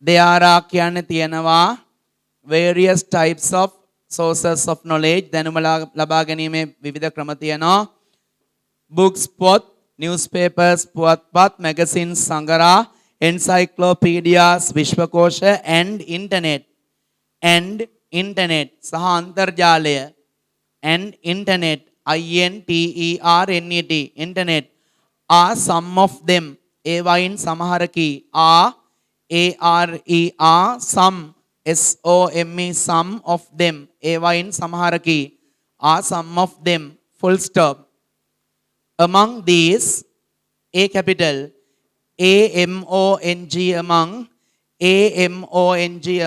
S1: there are කියන්නේ තියෙනවා various types of sources of knowledge, දැනුම ලබා ගැනීමේ විවිධ ක්‍රම තියෙනවා. books, පොත්, newspapers, පුවත්පත්, magazines, සංගරා, encyclopedias, විශ්වකෝෂ, and internet සහ අන්තර්ජාලය, and internet, INTERNET, internet, are some of them, ඒවායින් සමහරකි, ARER, some, SOME, some of them, ඒවායින් සමහරකි, are some of them, full stop. Among these, A capital, AMONG,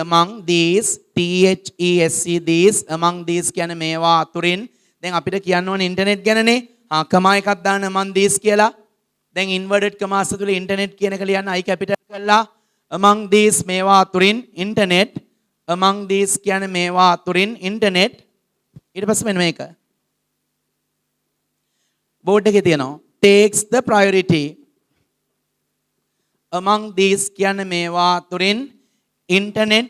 S1: among these, THESE, these, among these කියන්නේ මේවා අතුරින්. දැන් අපිට කියන්න ඕනේ internet ගැනනේ. කමා එකක් දාන්න among these කියලා. දැන් inverted commas තුල ඉන්ටර්නෙට් කියන එක ලියන්න I capital කරලා. among these මේවා අතුරින් ඉන්ටර්නෙට්. among these කියන්නේ මේවා අතුරින් ඉන්ටර්නෙට්. ඊට පස්සේ මෙන්න මේක. බෝඩ් එකේ තියෙනවා takes the priority. among these කියන්නේ මේවා අතුරින් internet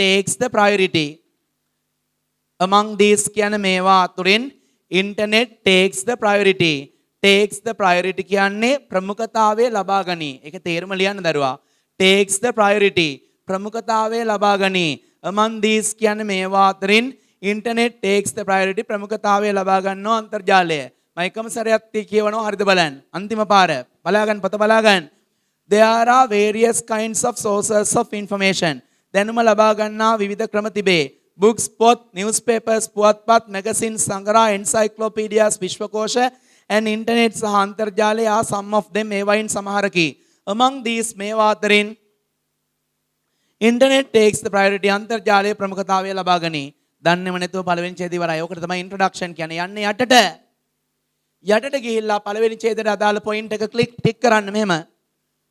S1: takes the priority. among these කියන්නේ මේවා අතුරින් internet takes the priority. takes the priority කියන්නේ ප්‍රමුඛතාවය ලබා ගනී. ඒක තේරුම ලියන්න දරුවා. takes the priority ප්‍රමුඛතාවය ලබා ගනී. among these කියන්නේ මේවා අතරින් internet takes the priority ප්‍රමුඛතාවය ලබා ගන්නවා අන්තර්ජාලය. මම එකම සැරයක් කියවනවා හරිද බලන්න. අන්තිම පාර බලාගන්න පොත බලාගන්න. There are various kinds of sources of information. දැනුම ලබා ගන්නා විවිධ ක්‍රම තිබේ. Books, පොත්, newspapers, පුවත්පත්, magazines, සංගරා, encyclopedias, විශ්වකෝෂ, and internet සහ අන්තර්ජාලය are some of them, ඒවායින් සමහරකි. Among these මේවා අතරින් internet takes the priority, අන්තර්ජාලය ප්‍රමුඛතාවය ලබා ගනී. දන්නේම නැතුව පළවෙනි ඡේදය ඉවරයි. ඕකට තමයි introduction කියන්නේ. යන්නේ යටට ගිහිල්ලා පළවෙනි ඡේදයට අදාළ point එක ටික් කරන්න මෙහෙම.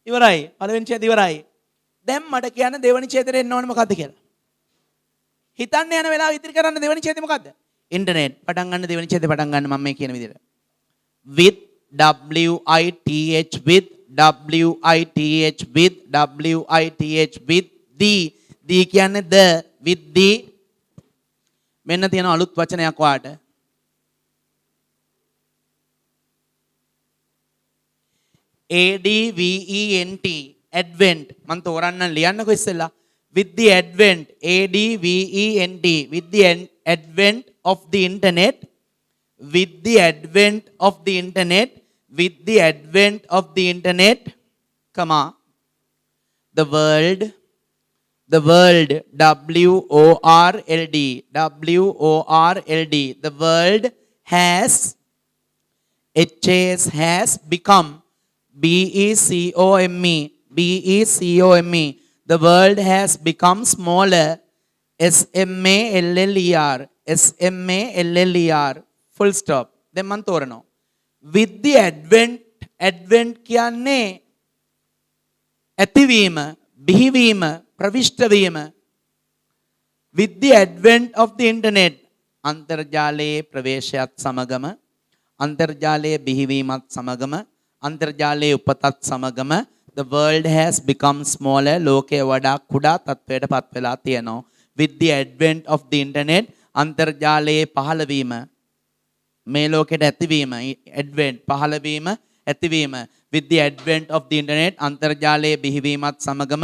S1: ඉවරයි. පළවෙනි ඡේදය ඉවරයි. දැන් මට කියන්න දෙවෙනි ඡේදෙට එන්න ඕනේ මොකද්ද කියලා. හිතන්න යන වෙලාව ඉතිරි කරන්න දෙවෙනි ඡේදය මොකද්ද? ඉන්ටර්නෙට්. පටන් ගන්න දෙවෙනි ඡේදය පටන් ගන්න මම මේ කියන විදිහට. with WITH with WITH with WITH with the කියන්නේ the with the මෙන්න තියෙන අලුත් වචනයක් වාට. ADVENT advent මම තෝරන්න ලියන්නකෝ ඉස්සෙල්ලා. with the advent ADVENT with the advent of the internet with the advent of the internet with the advent of the internet comma The world, the world, WORLD, WORLD, the world has, has become, BECOME, BECOME, the world has become smaller, SMALLER, SMALLER, full stop. දැන් මන් තෝරනවා. With the advent කියන්නේ ඇතිවීම, බිහිවීම, ප්‍රවිෂ්ඨ වීම. With the advent of the internet, අන්තර්ජාලයේ ප්‍රවේශයත් සමගම, අන්තර්ජාලයේ බිහිවීමත් සමගම, අන්තර්ජාලයේ උපතත් සමගම, the world has become smaller, ලෝකය වඩා කුඩා තත්වයට පත් වෙලා තියෙනවා. With the advent of the internet, අන්තර්ජාලයේ පහළවීම, මේ ලෝකෙට ඇතිවීම, advent පහළවීම, ඇතිවීම. With the advent of the internet, අන්තර්ජාලයේ බිහිවීමත් සමගම,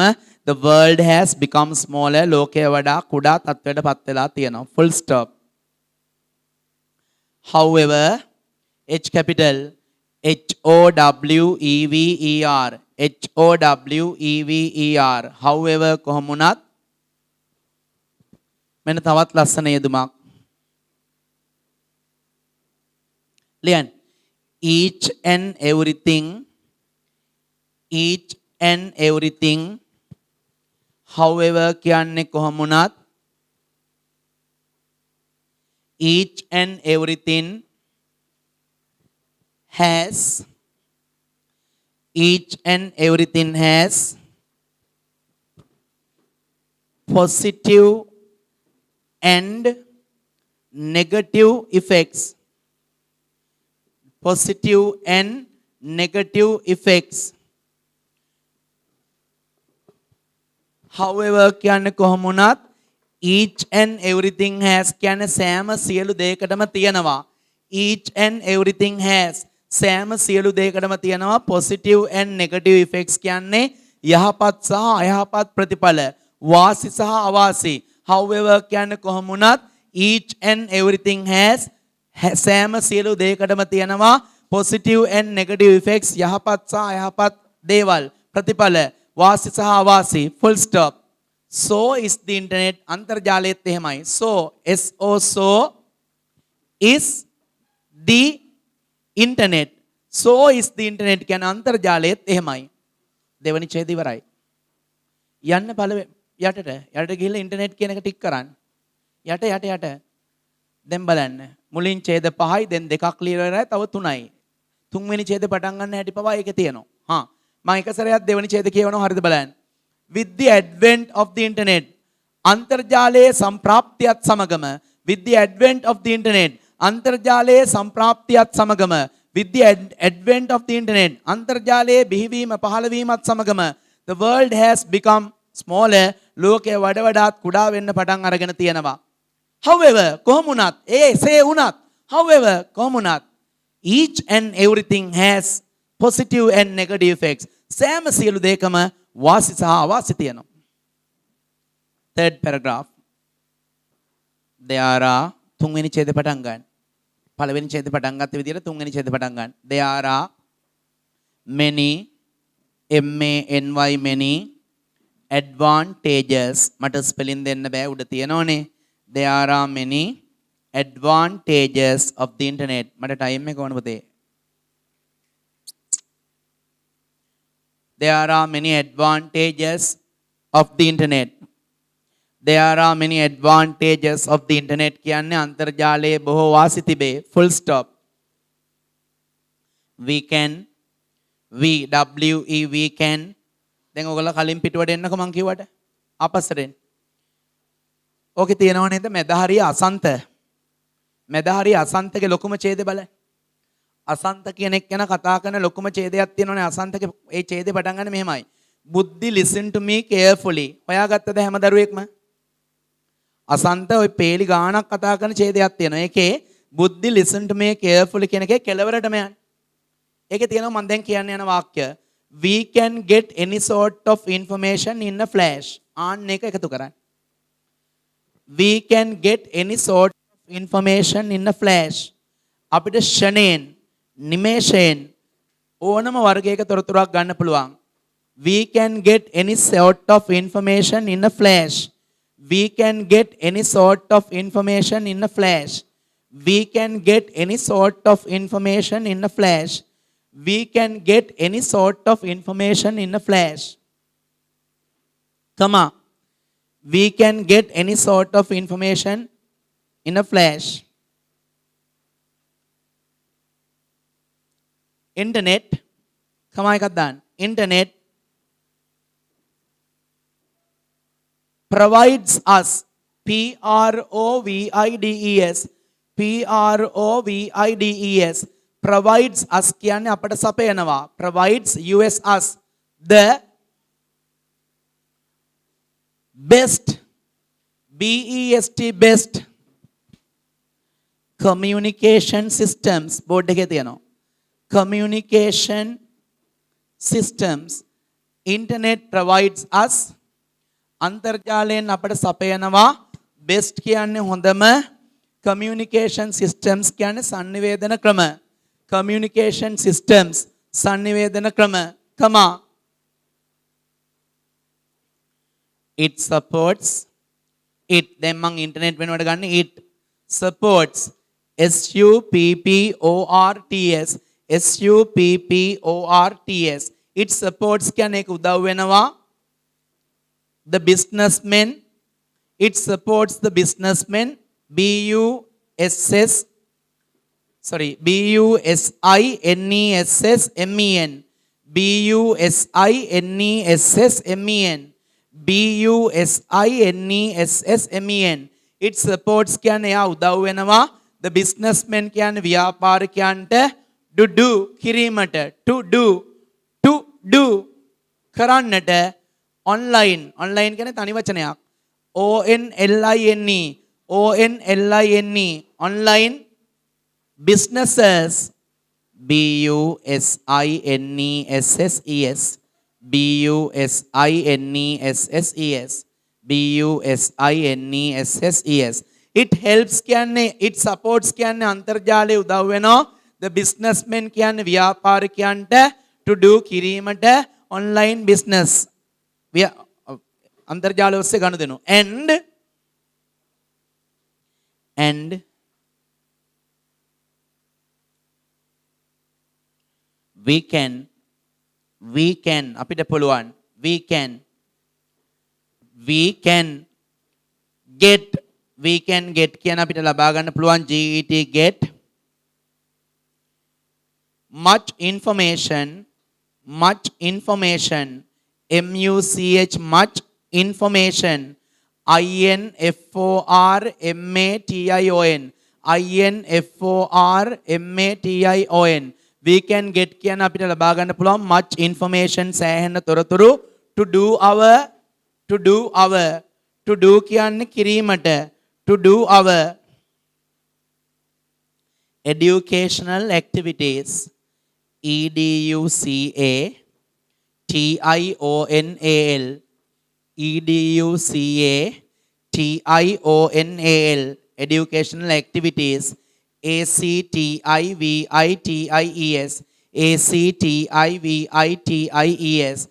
S1: the world has become smaller, ලෝකය වඩා කුඩා තත්වයට පත් වෙලා තියෙනවා. Full stop. However, H capital, HOWEVER, HOWEVER, however කොහොම වුණත්, මෙන්න තවත් ලස්සන යෙදුමක්. ලියන්න. Each and everything, however කියන්නේ කොහොම වුණත්, each and everything has, each and everything has positive and negative effects. Positive and negative effects. However කියන්නේ කොහොම වුණත්, each and everything has කියන්නේ සෑම සියලු දෙයකටම තියෙනවා. Each and everything has, සෑම සියලු දෙයකටම තියෙනවා positive and negative effects කියන්නේ යහපත් සහ අයහපත් ප්‍රතිඵල, වාසි සහ අවාසි. However කියන්නේ කොහොම වුණත්, each and everything has, සෑම සියලු දෙයකටම තියෙනවා positive and negative effects, යහපත් සහ අයහපත් දේවල්, ප්‍රතිඵල, වාසි සහ අවාසි. Full stop. So is the internet, අන්තර්ජාලයත් එහෙමයි. So so is the internet. So is the internet කියන්නේ අන්තර්ජාලයත් එහෙමයි. දෙවනි ඡේදය ඉවරයි. යන්න යටට ගිහිල්ලා ඉන්ටර්නෙට් කියන එක ටික් කරන්න. යට. දැන් බලන්න. මුලින් ඡේද 5යි, දැන් 2ක් ක්ලියර් වෙලා තව 3යි. තුන්වෙනි ඡේදේ පටන් ගන්න හැටි පවා ඒකේ තියෙනවා. මම එක සැරයක් දෙවෙනි ඡේද කියවනවා, හරිද බලන්න. With the advent of the internet, අන්තර්ජාලයේ සම්ප්‍රාප්තියත් සමගම, with the advent of the internet, අන්තර්ජාලයේ සම්ප්‍රාප්තියත් සමගම, with the advent of the internet, අන්තර්ජාලයේ බිහිවීම පහළවීමත් සමගම, the world has become smaller, ලෝකය වඩාත් කුඩා වෙන්න පටන් අරගෙන තියෙනවා. However කොහොම වුණත්, එසේ වුණත්, however කොහොම වුණත්, each and everything has positive and negative effects. සෑම සියලු දෙයකම වාසි සහ අවාසි තියෙනවා. Third paragraph. There are, තුන්වෙනි ඡේදෙ පටන් ගන්න. පළවෙනි ඡේදෙ පටන් ගත්ත විදිහට තුන්වෙනි ඡේදෙ පටන් ගන්න. There are many, many advantages. මට ස්පෙලින් දෙන්න බෑ, උඩ තියෙනවනේ. There are many advantages of the internet. මට ටයිම් එක ඕන පුතේ. There are many advantages of the internet. There are many advantages of the internet කියන්නේ අන්තර්ජාලයේ බොහෝ වාසි තිබේ. Full stop. We can, we can. දැන් ඔයගොල්ලෝ කලින් පිටුවට එන්නකො මං කිව්වට. අපස්සට එන්න. ඕකේ තියෙනව නේද මෙදහරිය අසන්ත. මෙදහරිය අසන්තගේ ලොකුම ඡේදය බලන්න. අසන්ත කියන එක ගැන කතා කරන ලොකුම ඡේදයක් තියෙනවනේ. අසන්තගේ ඒ ඡේදේ පටන් ගන්න මෙහෙමයි. බුද්ධි listen to me carefully. හොයාගත්තද හැම දරුවෙක්ම? අසන්ත ওই පේලි ගානක් කතා කරන ඡේදයක් තියෙනවා. ඒකේ බුද්ධි listen to me carefully කියන එකේ කෙලවරටම යන්න. ඒකේ තියෙනවා මම දැන් කියන්න යන වාක්‍ය. We can get any sort of information in a flash. ආන්න එක එකතු කරන්න. We can get any sort of information in a flash. අපිට ෂණයෙන්, නිමේෂයෙන් ඕනම වර්ගයක තොරතුරක් ගන්න පුළුවන්. We can get any sort of information in a flash. We can get any sort of information in a flash. We can get any sort of information in a flash. We can get any sort of information in a flash. Come on. We can get any sort of information in a flash. Internet. Come on, Kadan. Internet provides us, PROVIDES, PROVIDES, provides us කියන්නේ අපට සපයනවා, provides us the best, BEST, best communication systems. board එකේ තියෙනවා communication systems. Internet provides us, අන්තර්ජාලයෙන් අපට සපයනවා. best කියන්නේ හොඳම, communication systems කියන්නේ sannivedana ක්‍රම, communication systems sannivedana ක්‍රම. come on. It supports, it දැන් මම ඉන්ටර්නෙට් වෙනුවට ගන්න it supports, SUPPORTS, SUPPORTS. It supports කියන්නේ ඒක උදව් වෙනවා the businessmen. It supports the businessmen, BUSSINESSMEN, BUSINESSMEN. It supports කියන්නේ එයා උදව් වෙනවා the businessmen කියන්නේ ව්‍යාපාරිකයන්ට do කිරීමට, to do කරන්නට, online කියන්නේ තනි වචනයක්, ONLINE online businesses, BUSINESSES, BUSINESSES. It helps කියන්නේ, it supports කියන්නේ අන්තර්ජාලය උදව් වෙනවා the businessmen කියන්නේ ව්‍යාපාරිකයන්ට to do කිරීමට online business අන්තර්ජාලය ඔස්සේ ගනුදෙනු. and we can අපිට පුළුවන් we can get කියන අපිට ලබා ගන්න පුළුවන් GET get much information, MUCH much information, INFORMATION. We can get කියන අපිට ලබා ගන්න පුළුවන් much information, සෑහෙන තොරතුරු, to do කියන්නේ කිරීමට, to do our educational activities, EDUCA TIONAL, EDUCA TIONAL, educational activities, ACTIVITIES, ACTIVITIES,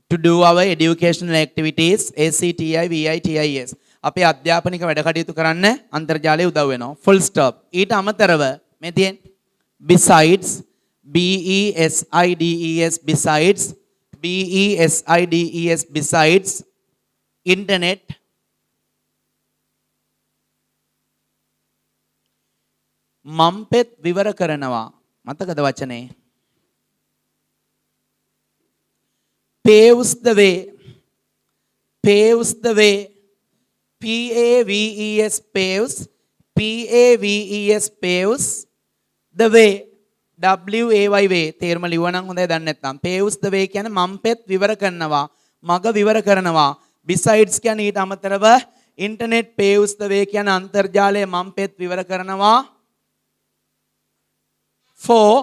S1: to do our educational activities, ACTIVITIES. අපේ අධ්‍යාපනික වැඩ කටයුතු කරන්න අන්තර්ජාලය උදව් වෙනවා. full stop. ඊට අමතරව මේ තියෙන besides, BESIDES, besides internet, මම්පෙත් විවර කරනවා. මතකද වචනේ? paves the way, paves, PAVES, paves the way, WAY way. තේරුම ලිව්වනම් හොඳයි, දන්නේ නැත්නම් paves the way කියන්නේ මම්පෙත් විවර කරනවා, මග විවර කරනවා. besides කියන්නේ ඊට අමතරව internet paves the way කියන්නේ අන්තර්ජාලය මම්පෙත් විවර කරනවා. for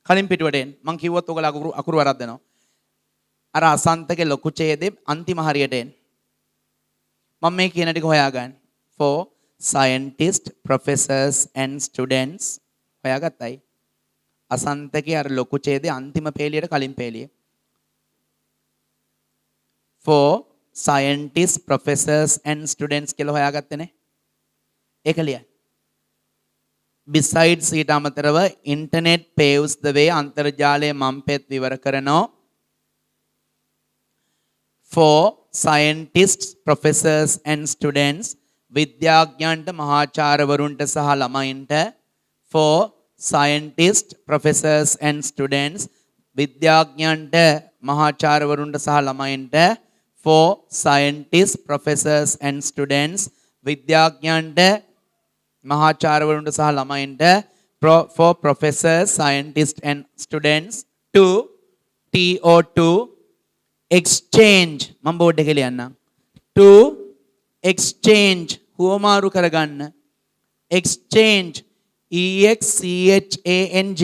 S1: කලින් පිටුවට එන්න. මං කිව්වොත් ඔයගොල්ලෝ අකුරු වරද්දනවා. අර අසන්තගේ ලොකු ඡේදෙ අන්තිම හරියට එන්න. මම මේ කියන ටික හොයාගන්න. for scientists, professors and students, හොයාගත්තයි. අසන්තකේ අර ලොකු ඡේදයේ අන්තිම පේලියට කලින් පේලිය. for scientists, professors and students කියලා හොයාගත්තනේ. ඒක ලියන්න. besides ඊට අමතරව internet paves the way අන්තර්ජාලය මම් පෙත් විවර කරනවා. for scientists, professors and students විද්‍යාඥයන්ට මහාචාර්යවරුන්ට සහ ළමයින්ට for scientists, professors and students විද්‍යාඥයන්ට මහාචාර්යවරුන්ට සහ ළමයින්ට for scientists, professors and students විද්‍යාඥයන්ට මහාචාර්යවරුන්ට සහ ළමයින්ට for professors, scientists and students to TO2 exchange මම බෝඩ් එකේ ලියන්නම්. to exchange හුවමාරු කරගන්න. exchange EXCHANGE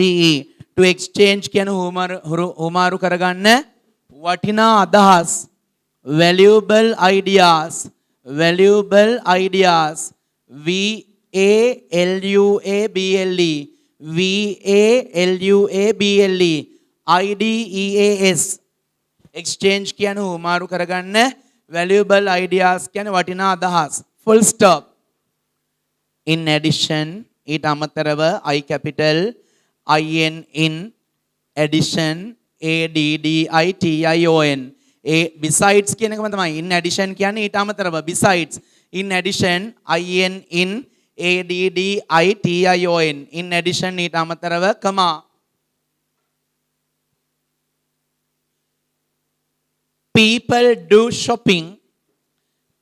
S1: to exchange කියන හුවමාරු කරගන්න වටිනා අදහස් valuable ideas valuable ideas VALUABLE VALUABLE IDEAS exchange කියන හුවමාරු කරගන්න valuable ideas කියන වටිනා අදහස් full stop. in addition ඊට අමතරව I capital IN in addition ADDITION besides කියන එකම තමයි in addition කියන්නේ ඊට අමතරව besides in addition IN in ADDITION in addition ඊට අමතරව comma people do shopping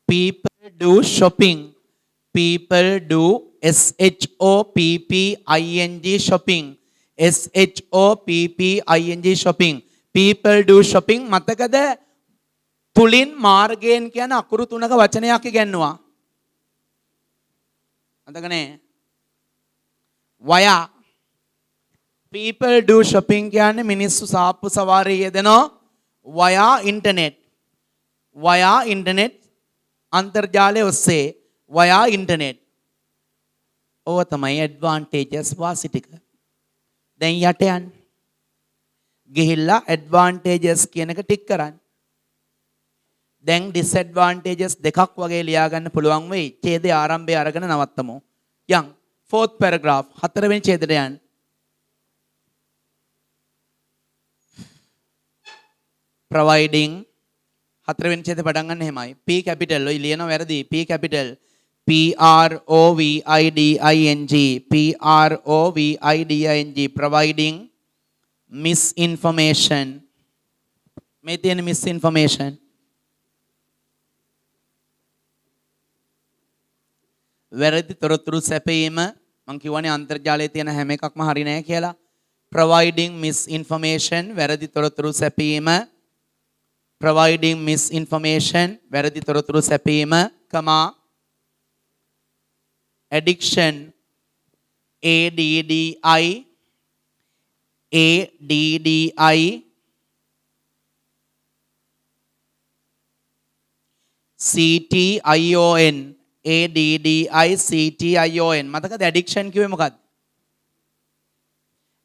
S1: people do shopping people do SHOPPING shopping SHOPPING shopping people do shopping මතකද තුලින් මාර්ගයෙන් කියන අකුරු තුනක වචනයක් ඉගෙනුවා මතකනේ වයා people do shopping කියන්නේ මිනිස්සු සාප්පු සවාරිය යෙදෙනවා වයා ඉන්ටර්නෙට් අන්තර්ජාලය ඔස්සේ වයා ඉන්ටර්නෙට් ඕව තමයි ඇඩ්වාන්ටේජස් වාසි ටික. දැන් යට යන්න. ගිහිල්ලා ඇඩ්වාන්ටේජස් කියන එක ටික් කරන්න. දැන් ඩිස්ඇඩ්වාන්ටේජස් දෙකක් වගේ ලියා ගන්න පුළුවන් වෙයි. ඡේදයේ ආරම්භය අරගෙන නවත්තමු. යන් fourth paragraph හතරවෙනි ඡේදයට යන්න. providing හතරවෙනි ඡේදේ පටන් ගන්න එහෙමයි. P capital ඔය ලියනවා වැරදි. P capital PROVIDING providing misinformation මේ තියෙන misinformation වැරදි තොරතුරු සැපයීම මම කියවනේ අන්තර්ජාලයේ තියෙන හැම එකක්ම හරි නෑ කියලා providing misinformation වැරදි තොරතුරු සැපයීම providing misinformation වැරදි තොරතුරු සැපයීම comma addiction ADDI CTION ADDICTION මතකද addiction කිව්වේ මොකක්ද?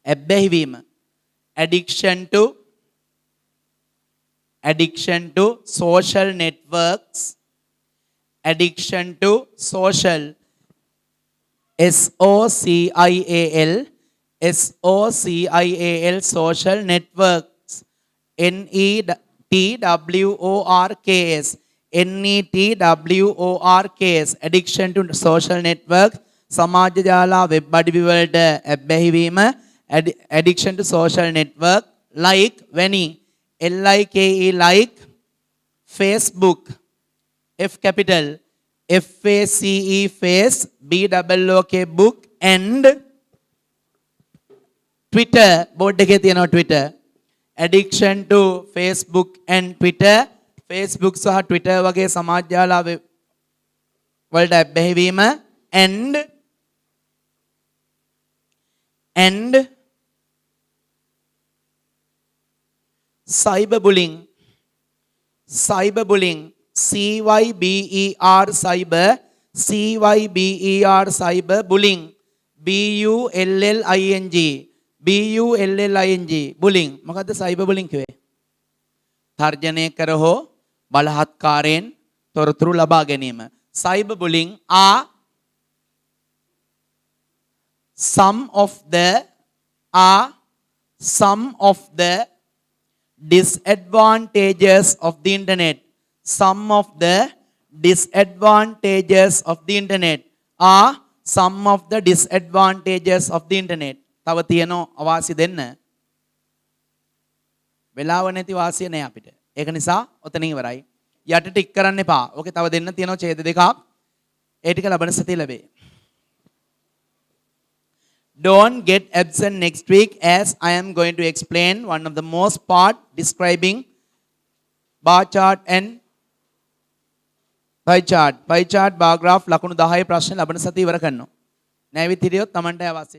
S1: ඇබ්බැහිවීම. addiction to social networks addiction to social SOCIAL social networks NETWORKS addiction to social networks සමාජ ජාලා වෙබ් අඩවි වලට ඇබ්බැහිවීම addiction to social network like වැනි LIKE like Facebook F capital FACE face BOOK book and Twitter board එකේ තියෙනවා Twitter addiction to Facebook and Twitter Facebook සහ Twitter වගේ සමාජ ජාලා වලට ඇබ්බැහිවීම and cyberbullying CYBER cyber bullying BULLING බුලින් මොකද්ද cyber බුලින් කිව්වේ? තර්ජනය කර හෝ බලහත්කාරයෙන් තොරතුරු ලබා ගැනීම. Cyber bullying are some of the disadvantages of the internet. Some of the disadvantages of the internet are some of the disadvantages of the internet. තව තියෙනවා අවාසි දෙන්න. වෙලාව නැති වාසිය නෑ අපිට. ඒක නිසා ඔතනින් ඉවරයි. යට ටික් කරන්න එපා. ඕකේ තව දෙන්න තියෙනවා ඡේද දෙකක්. ඒ ටික ලබන සතිය ලැබේ. Don't get absent next week as I am going to explain one of the most part describing bar chart and pie chart. Pie chart bar graph ලකුණු 10 ප්‍රශ්න ලබන සතිය ඉවර කරනවා. නැවිත් හිටියොත් Tamanට අවශ්‍ය